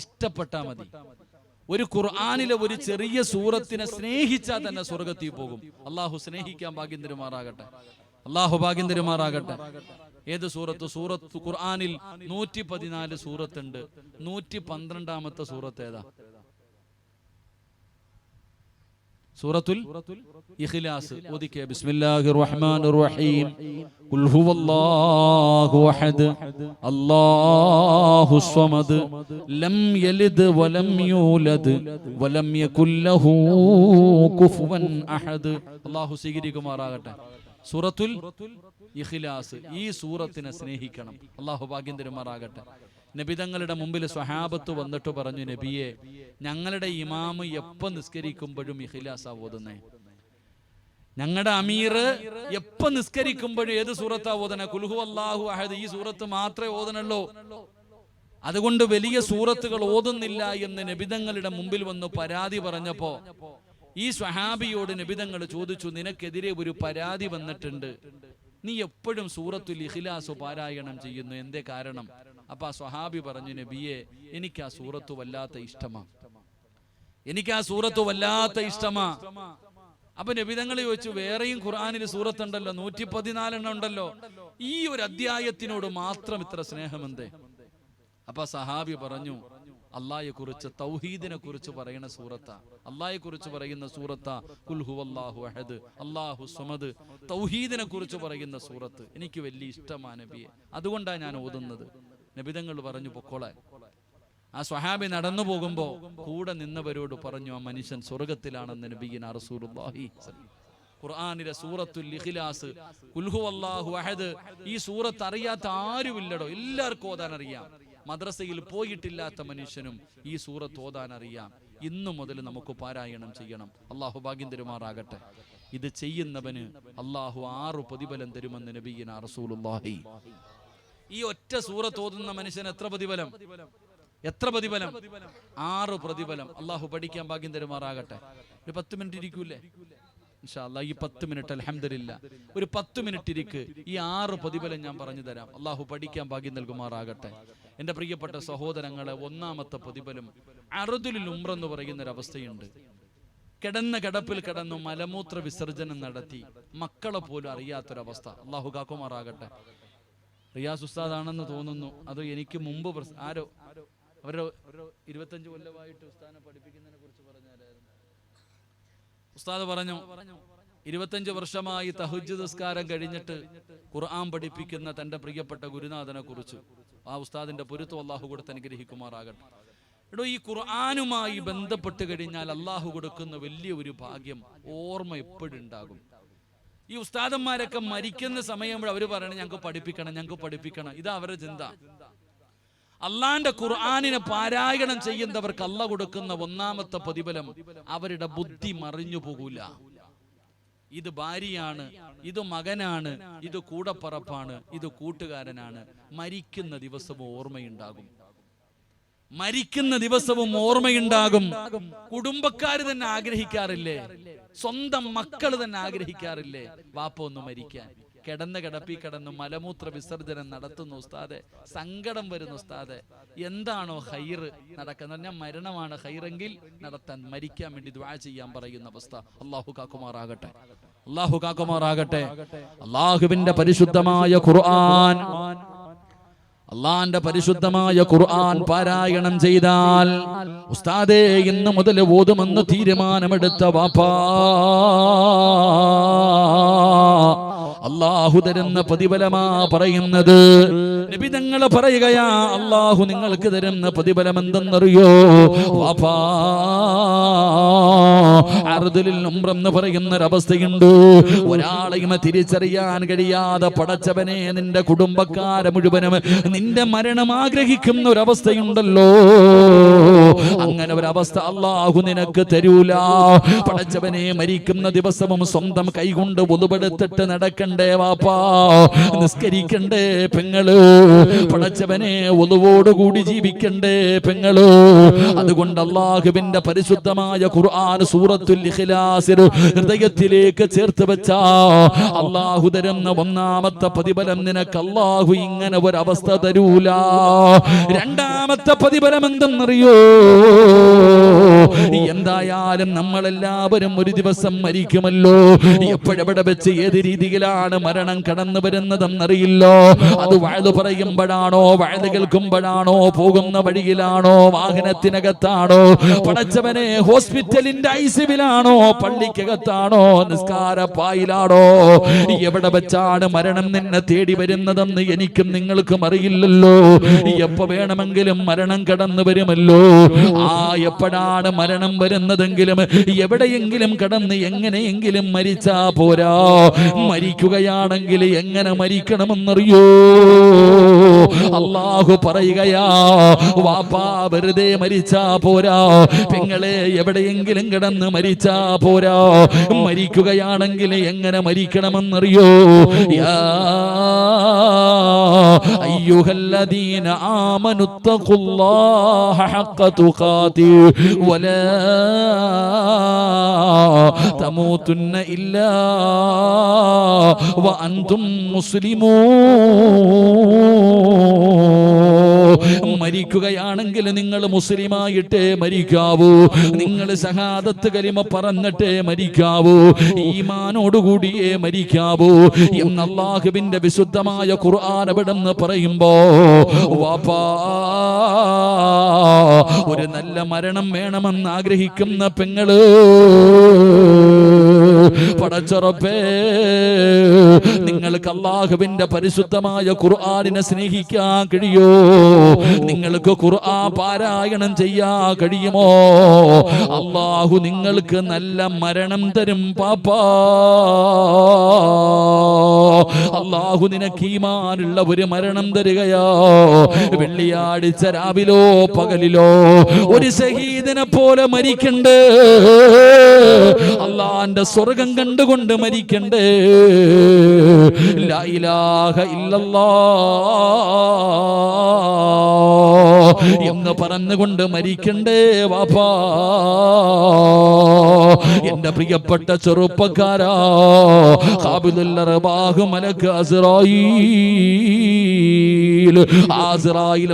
ഇഷ്ടപ്പെട്ടാ മതി. ഒരു ഖുർആനിലെ ഒരു ചെറിയ സൂറത്തിനെ സ്നേഹിച്ചാൽ തന്നെ സ്വർഗത്തിൽ പോകും. അള്ളാഹു സ്നേഹിക്കാൻ ഭാഗ്യം തരുമാറാകട്ടെ. അള്ളാഹു ഭാഗ്യം തരുമാറാകട്ടെ. ഏത് സൂറത്ത്? സൂറത്ത് ഖുർആനിൽ 114 സൂറത്തുണ്ട്. 112ാമത്തെ സൂറത്ത് ഏതാ? സൂറത്തുൽ ഇഖ്ലാസ്. ഓദിക്കേ. ബിസ്മില്ലാഹിർ റഹ്മാനിർ റഹീം. ഖുൽ ഹുവല്ലാഹു അഹദ് അല്ലാഹുസ് സ്വമദ് ലം യലിദ് വലം യൂലദ് വലം യകുൽ ലഹു കുഫുവൻ അഹദ്. അല്ലാഹു സ്വീകരിക്കുമാറാകട്ടെ. സൂറത്തുൽ ഇഖ്ലാസ്. ഈ സൂറത്തിനെ സ്നേഹിക്കണം. അല്ലാഹു ഭാഗ്യം തരുമാറാകട്ടെ. നബിതങ്ങളുടെ മുമ്പിൽ സ്വഹാബത്ത് വന്നിട്ട് പറഞ്ഞു, നബിയെ, ഞങ്ങളുടെ ഇമാമ് എപ്പോ നിസ്കരിക്കുമ്പോഴും ഇഖ്ലാസാ ഓതുന്നേ. ഞങ്ങളുടെ അമീർ എപ്പോ നിസ്കരിക്കുമ്പോഴും ഏത് സൂറത്താ ഓതണേ? ഖുൽ ഹുവല്ലാഹു അഹദ്. ഈ സൂറത്ത് മാത്രമേ ഓതണല്ലോ. അതുകൊണ്ട് വലിയ സൂറത്തുകൾ ഓതുന്നില്ല എന്ന് നബിതങ്ങളുടെ മുമ്പിൽ വന്ന് പരാതി പറഞ്ഞപ്പോ ഈ സ്വഹാബിയോട് നബിതങ്ങൾ ചോദിച്ചു, നിനക്കെതിരെ ഒരു പരാതി വന്നിട്ടുണ്ട്, നീ എപ്പോഴും സൂറത്തുൽ ഇഖ്ലാസ് പാരായണം ചെയ്യുന്നു, എന്തേ കാരണം? അപ്പൊ ആ സ്വഹാബി പറഞ്ഞു, നബിയെ, എനിക്ക് ആ സൂറത്ത് വല്ലാത്ത ഇഷ്ടമാ. അപ്പൊ നബിതങ്ങൾ ചോദിച്ചു, വേറെയും ഖുർആനിൽ സൂറത്തുണ്ടല്ലോ, 114 ഉണ്ടല്ലോ, ഈ ഒരു അധ്യായത്തിനോട് മാത്രം ഇത്ര സ്നേഹമെന്തേ? അപ്പൊ സഹാബി പറഞ്ഞു, അള്ളാഹയെ കുറിച്ച്, തൗഹീദിനെ കുറിച്ച് പറയുന്ന സൂറത്താ. അള്ളാഹയെ കുറിച്ച് പറയുന്ന സൂറത്താ ഖുൽ ഹുവല്ലാഹു അഹദ് അല്ലാഹു സ്വമദ്. തൗഹീദിനെ കുറിച്ച് പറയുന്ന സൂറത്ത് എനിക്ക് വലിയ ഇഷ്ടമാണ് നബിയെ, അതുകൊണ്ടാണ് ഞാൻ ഓതുന്നത്. നബിതങ്ങൾ പറഞ്ഞു, പൊക്കോളെ. ആ സ്വഹാബി നടന്നു പോകുമ്പോ കൂടെ നിന്നവരോട് പറഞ്ഞു, ആ മനുഷ്യൻ സ്വർഗത്തിലാണെന്ന് നബിയിന റസൂലുള്ളാഹി. ഖുർആനിലെ സൂറത്തുൽ ഇഖ്ലാസ്, ഖുൽ ഹുവല്ലാഹു അഹദ്, ഈ സൂറത്ത് അറിയാത്ത ആരുമില്ലടോ, എല്ലാവർക്കും ഓതാൻ അറിയാം. മദ്രസയിൽ പോയിട്ടില്ലാത്ത മനുഷ്യനും ഈ സൂറത്ത് ഓതാൻ അറിയാം. ഇന്നു മുതൽ നമുക്ക് പാരായണം ചെയ്യണം. അള്ളാഹു ഭാഗ്യം തരുമാറാകട്ടെ. ഇത് ചെയ്യുന്നവന് അള്ളാഹു 6 പ്രതിഫലം തരുമെന്ന് നബിയിന റസൂലുള്ളാഹി. ഈ ഒറ്റ സൂറത്ത് ഓതുന്ന മനുഷ്യൻ എത്ര പ്രതിഫലം? 6 പ്രതിഫലം. അള്ളാഹു പഠിക്കാൻ ഭാഗ്യം തരുമാറാകട്ടെ. ഒരു 10 മിനിറ്റ് ഇരിക്കൂലേ ഇൻഷാ അല്ലാഹ്? ഈ 10 മിനിറ്റ് അൽഹംദുലില്ലാ, ഒരു 10 മിനിറ്റ് ഇരിക്ക്. ഈ 6 പ്രതിഫലം ഞാൻ പറഞ്ഞു തരാം. അള്ളാഹു പഠിക്കാൻ ഭാഗ്യം നൽകുമാറാകട്ടെ. എൻ്റെ പ്രിയപ്പെട്ട സഹോദരങ്ങളെ, 1ാമത്തെ പ്രതിഫലം അർദുൽ ഉംറ എന്ന് പറയുന്ന ഒരു അവസ്ഥയുണ്ട്. കിടന്ന കിടപ്പിൽ കിടന്നു മലമൂത്ര വിസർജനം നടത്തി മക്കളെ പോലും അറിയാത്തൊരവസ്ഥ. അള്ളാഹു കാക്കുമാറാകട്ടെ. റിയാസ് ഉസ്താദാണെന്ന് തോന്നുന്നു, അത് എനിക്ക് മുമ്പ് ആരോ അവരുടെ 25 കൊല്ലമായിട്ട് ഉസ്താദിനെ പഠിപ്പിക്കുന്നതിനെ കുറിച്ച് പറഞ്ഞാലായിരുന്നു. ഉസ്താദ് പറഞ്ഞു, 25 വർഷമായി തഹജ്ജുദ് നിസ്കാരം കഴിഞ്ഞിട്ട് ഖുർആൻ പഠിപ്പിക്കുന്ന തന്റെ പ്രിയപ്പെട്ട ഗുരുനാഥനെ കുറിച്ച്. ആ ഉസ്താദിന്റെ പൊരുത്തം അള്ളാഹു കൊടുത്ത് അനുഗ്രഹിക്കുമാറാകട്ടെ. എടോ, ഈ ഖുർആനുമായി ബന്ധപ്പെട്ട് കഴിഞ്ഞാൽ അള്ളാഹു കൊടുക്കുന്ന വലിയ ഒരു ഭാഗ്യം, ഓർമ്മ എപ്പോഴും ഉണ്ടാകും. ഈ ഉസ്താദന്മാരൊക്കെ മരിക്കുന്ന സമയം അവർ പറയണം, ഞങ്ങൾക്ക് പഠിപ്പിക്കണം. ഇതാ അവരുടെ ചിന്ത. അള്ളാന്റെ ഖുർആനിനെ പാരായണം ചെയ്യുന്നവർക്ക് അള്ള കൊടുക്കുന്ന ഒന്നാമത്തെ പ്രതിഫലം അവരുടെ ബുദ്ധി മറിഞ്ഞു പോകൂല. ഇത് ഭാര്യയാണ്, ഇത് മകനാണ്, ഇത് കൂടപ്പറപ്പാണ്, ഇത് കൂട്ടുകാരനാണ്. മരിക്കുന്ന ദിവസവും ഓർമ്മയുണ്ടാകും. മരിക്കുന്ന ദിവസവും ഓർമ്മയുണ്ടാകും. കുടുംബക്കാര് തന്നെ ആഗ്രഹിക്കാറില്ലേ? സ്വന്തം മക്കൾ തന്നെ ആഗ്രഹിക്കാറില്ലേ വാപ്പ ഒന്ന് മരിക്കാൻ? കിടപ്പി കിടന്ന് മലമൂത്ര വിസർജനം നടത്തുന്നു ഉസ്താദെ, സങ്കടം വരുന്നു ഉസ്താദെ. എന്താണോ ഹൈറ് നടക്കുന്നത്? ഞാൻ മരണമാണ് ഹൈറെങ്കിൽ നടത്താൻ, മരിക്കാൻ വേണ്ടി ദുആ ചെയ്യാൻ പറയുന്ന അവസ്ഥ. അല്ലാഹു കാക്കുമാറാകട്ടെ, അല്ലാഹു കാക്കുമാറാകട്ടെ. അല്ലാഹുവിന്റെ പരിശുദ്ധമായ ഖുർആൻ, അള്ളാന്റെ പരിശുദ്ധമായ ഖുർആൻ പാരായണം ചെയ്താൽ ഉസ്താദേ ഇന്ന് മുതൽ ഓതുമെന്ന് തീരുമാനമെടുത്ത വാപ്പാ, അല്ലാഹു തരുന്ന പ്രതിഫലമാ പറയുന്നത്. നബി തങ്ങൾ പറയുകയാ, അല്ലാഹു നിങ്ങൾക്ക് തരുന്ന പ്രതിഫലം എന്തെന്നറിയോ വാപ്പാ? അർദുൽ ഉംറ എന്ന് പറയുന്ന ഒരവസ്ഥയുണ്ട്. ഒരാളെയും തിരിച്ചറിയാൻ കഴിയാതെ പടച്ചവനെ നിന്റെ കുടുംബക്കാരെ മുഴുവനും നിന്റെ മരണം ആഗ്രഹിക്കുന്ന ഒരവസ്ഥയുണ്ടല്ലോ. അങ്ങനെ ഒരവസ്ഥ അല്ലാഹു നിനക്ക് തരൂല. പടച്ചവനെ മരിക്കുന്ന ദിവസവും സ്വന്തം കൈകൊണ്ട് ഒതുപെടുത്തിട്ട് നടക്കണ്ടേ വാപ്പാ, നിസ്കരിക്കണ്ടേ പെങ്ങള്, പടച്ചവനെ ഒതുവോടുകൂടി ജീവിക്കണ്ടേ പെങ്ങള്. അതുകൊണ്ട് അല്ലാഹുവിന്റെ പരിശുദ്ധമായ ഖുർആൻ സൂറത്തുൽ ഇഖ്ലാസ് ഹൃദയത്തിലേക്ക് ചേർത്ത് വെച്ചാ അല്ലാഹു തരുന്ന ഒന്നാമത്തെ പ്രതിഫലം നിനക്ക് അല്ലാഹു ഇങ്ങനെ ഒരവസ്ഥ തരൂല. രണ്ടാമത്തെ പ്രതിഫലം എന്തെന്നറിയോ? എന്തായാലും നമ്മളെല്ലാവരും ഒരു ദിവസം മരിക്കുമല്ലോ. എപ്പോഴെവിടെ വെച്ച് ഏത് രീതിയിലാണ് മരണം കടന്നു വരുന്നതെന്നറിയില്ലോ. അത് വഅദ് പറയുമ്പോഴാണോ, വഅദ് കേൾക്കുമ്പോഴാണോ, പോകുന്ന വഴിയിലാണോ, വാഹനത്തിനകത്താണോ, പടച്ചവനെ ഹോസ്പിറ്റലിന്റെ ഐസിയുവിലാണോ, പള്ളിക്കകത്താണോ, നിസ്കാരപ്പായിലാണോ, എവിടെ വെച്ചാണ് മരണം നിന്നെ തേടി വരുന്നതെന്ന് എനിക്കും നിങ്ങൾക്കും അറിയില്ലല്ലോ. എപ്പോ വേണമെങ്കിലും മരണം കടന്നു വരുമല്ലോ. എപ്പോഴാണ് മരണം വരുന്നതെങ്കിലും എവിടെയെങ്കിലും കടന്ന് എങ്ങനെയെങ്കിലും മരിച്ചാ പോരാ. മരിക്കുകയാണെങ്കിൽ എങ്ങനെ മരിക്കണമെന്നറിയോ? അല്ലാഹു പറയുകയാ, വാപ്പാ വെറുതെ മരിച്ചാ പോരാ, പെങ്ങളെ എവിടെയെങ്കിലും കിടന്ന് മരിച്ചാ പോരാ. മരിക്കുകയാണെങ്കിൽ എങ്ങനെ മരിക്കണമെന്നറിയോ? യാ അയ്യുഹല്ലദീന ആമനുത്തഖുല്ലാഹ ഹഖ്ക തുഖാതി വലാ തമൂതുന്ന ഇല്ലാ വഅൻതും മുസ്ലിമൂൻ. മരിക്കുകയാണെങ്കിൽ നിങ്ങൾ മുസ്ലിമായിട്ടേ മരിക്കാവൂ. നിങ്ങൾ ശഹാദത്ത് കലിമ പറഞ്ഞിട്ടേ മരിക്കാവൂ. ഈമാനോടുകൂടിയേ മരിക്കാവൂ എന്ന് അല്ലാഹുവിന്റെ വിശുദ്ധമായ ഖുർആൻ എവിടെന്ന് പറയുമ്പോ വാപ്പാ, ഒരു നല്ല മരണം വേണമെന്ന് ആഗ്രഹിക്കുന്ന പെങ്ങള്, പടച്ചറപ്പേ നിങ്ങൾക്ക് അല്ലാഹുവിന്റെ പരിശുദ്ധമായ ഖുർആനിനെ സ്നേഹിക്കാൻ കഴിയോ? നിങ്ങൾക്ക് ഖുർആൻ പാരായണം ചെയ്യാൻ കഴിയുമോ? അല്ലാഹു നിങ്ങൾക്ക് നല്ല മരണം തരും പാപ്പാ. അല്ലാഹു നിനക്ക് ഈമാനുള്ള ഒരു മരണം തരികയോ. വെള്ളിയാഴ്ച രാവിലോ പകലിലോ ഒരു ശഹീദിനെ പോലെ മരിക്കണ്ടേ. അല്ലാഹുവിന്റെ സ്വർഗം കണ്ടുകൊണ്ട് മരിക്കണ്ടേ. ലാ ഇലാഹ ഇല്ലല്ലാഹ് എന്ന് പറഞ്ഞുകൊണ്ട് മരിക്കണ്ടേ വാപ്പാ. എന്റെ പ്രിയപ്പെട്ട ചെറുപ്പക്കാരാ, ഖാബിദുൽ അർവാഹ് മലക്ക് അസ്റായീൽ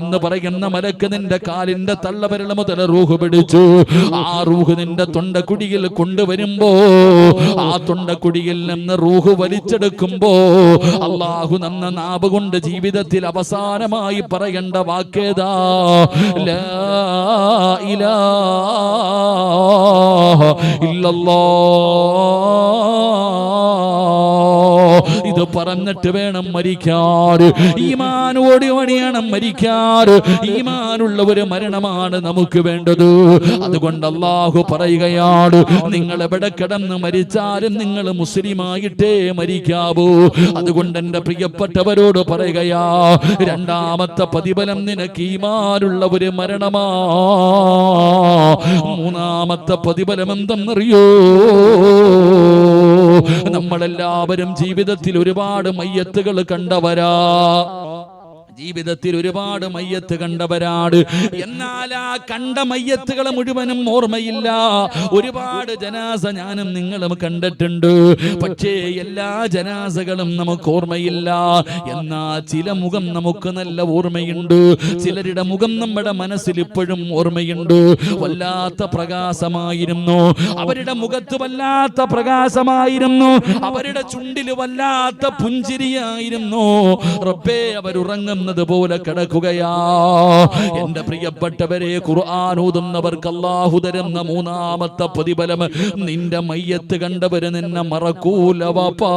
എന്ന് പറയുന്ന മലക്ക് നിന്റെ കാലിന്റെ തള്ളവിരൽ മുതൽ റൂഹ് പിടിച്ചു. ആ റൂഹ് നിന്റെ തൊണ്ടക്കുടിയിൽ കൊണ്ടുവരുമ്പോ, ആ തൊണ്ടക്കുടിയിൽ നിന്ന് റൂഹ് വലിച്ചെടുക്കുമ്പോ അല്ലാഹു നന്ന നാവ് കൊണ്ട് ജീവിതത്തിൽ അവസാനമായി പറയേണ്ട വാക്കേതാ? ലാ ഇലാഹ ഇല്ലല്ലാഹ് ഇത് പറഞ്ഞിട്ട് വേണം മരിക്കാൻ. ഈമാനോട് വേണം മരിക്കാൻ. ഈമാനുള്ള ഒരു മരണമാണ് നമുക്ക് വേണ്ടത്. അതുകൊണ്ട് അല്ലാഹു പറയുകയാണ്, നിങ്ങൾ എവിടെ കിടന്ന് മരിച്ചാലും നിങ്ങൾ മുസ്ലിമായിട്ടേ മരിക്കാവൂ. അതുകൊണ്ട് എന്റെ പ്രിയപ്പെട്ടവരോട് പറയുകയാ, രണ്ടാമത്തെ പ്രതിഫലം നിനക്ക് ഈമാനുള്ള ഒരു മരണമാ. മൂന്നാമത്തെ പ്രതിഫലം എന്തെന്നറിയോ? നമ്മളെല്ലാവരും ജീവിതത്തിൽ ഒരുപാട് മയ്യത്തുകൾ കണ്ടവരാ. ജീവിതത്തിൽ ഒരുപാട് മയ്യത്ത് കണ്ടവരാണ്. എന്നാൽ ആ കണ്ട മയ്യത്തുകളെ മുഴുവനും ഓർമ്മയില്ല. ഒരുപാട് ജനാസ ഞാനും നിങ്ങളും കണ്ടിട്ടുണ്ട്. പക്ഷേ എല്ലാ ജനാസകളും നമുക്ക് ഓർമ്മയില്ല. എന്നാൽ ചില മുഖം നമുക്ക് നല്ല ഓർമ്മയുണ്ട്. ചിലരുടെ മുഖം നമ്മുടെ മനസ്സിൽ ഇപ്പോഴും ഓർമ്മയുണ്ട്. വല്ലാത്ത പ്രകാശമായിരുന്നു അവരുടെ മുഖത്ത്, വല്ലാത്ത പ്രകാശമായിരുന്നു അവരുടെ ചുണ്ടിൽ, വല്ലാത്ത പുഞ്ചിരിയായിരുന്നു. റബ്ബേ, അവരുറങ്ങും പോലെ കിടക്കുകയാ. എന്റെ പ്രിയപ്പെട്ടവരെ, ഖുർആൻ ഓതുന്നവർക്ക് അല്ലാഹു തരുന്ന മൂന്നാമത്തെ പ്രതിഫലം, നിന്റെ മയ്യത്ത് കണ്ടവര് നിന്നെ മറക്കൂല വാപ്പാ.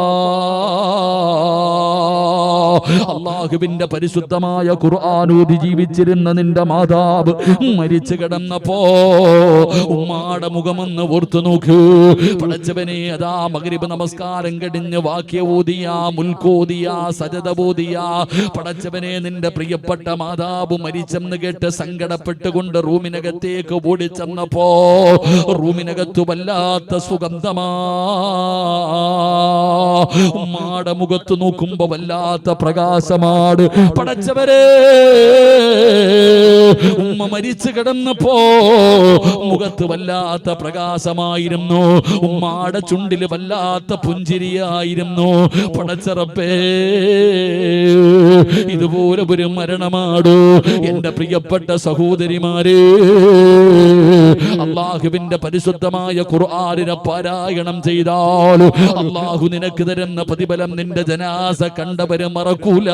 അല്ലാഹുവിന്റെ പരിശുദ്ധമായ ഖുർആൻ ഓതി ജീവിച്ചിരുന്ന നിന്റെ മാതാവ് മരിച്ചു കിടന്നപ്പോ ഉമ്മാടെ മുഖമൊന്ന് ഓർത്തു നോക്കൂ. പടച്ചവനെ, അതാ മഗ്രിബ് നമസ്കാരം കഴിഞ്ഞ് വാക്യ ഓതിയ, മുൽക്കോതിയ, സജദ ഓതിയ, പടച്ചവനെ നിന്റെ പ്രിയപ്പെട്ട മാതാവ് മരിച്ചെന്ന് കേട്ട് സങ്കടപ്പെട്ടുകൊണ്ട് റൂമിനകത്തേക്ക് ഓടിച്ചെന്നപ്പോ റൂമിനകത്ത് വല്ലാത്ത സുഗന്ധമാ. ഉമ്മാടെ മുഖത്ത് നോക്കുമ്പോ വല്ലാത്ത പ്രകാശമാണ്. പടച്ചവരെ, ഉമ്മ മരിച്ചു കിടന്നപ്പോ മുഖത്ത് വല്ലാത്ത പ്രകാശമായിരുന്നു. ഉമ്മാടെ ചുണ്ടിൽ വല്ലാത്ത പുഞ്ചിരിയായിരുന്നു. പടച്ചറപ്പേ, ഇതുപോലെ ഒരു മരണമാണ്. എന്റെ പ്രിയപ്പെട്ട സഹോദരിമാരെ, അല്ലാഹുവിന്റെ പരിശുദ്ധമായ ഖുർആനിനെ പാരായണം ചെയ്താൽ അല്ലാഹു നിനക്ക് തരുന്ന പ്രതിഫലം നിന്റെ ജനാസ കണ്ടവരെ മറക്കൂല.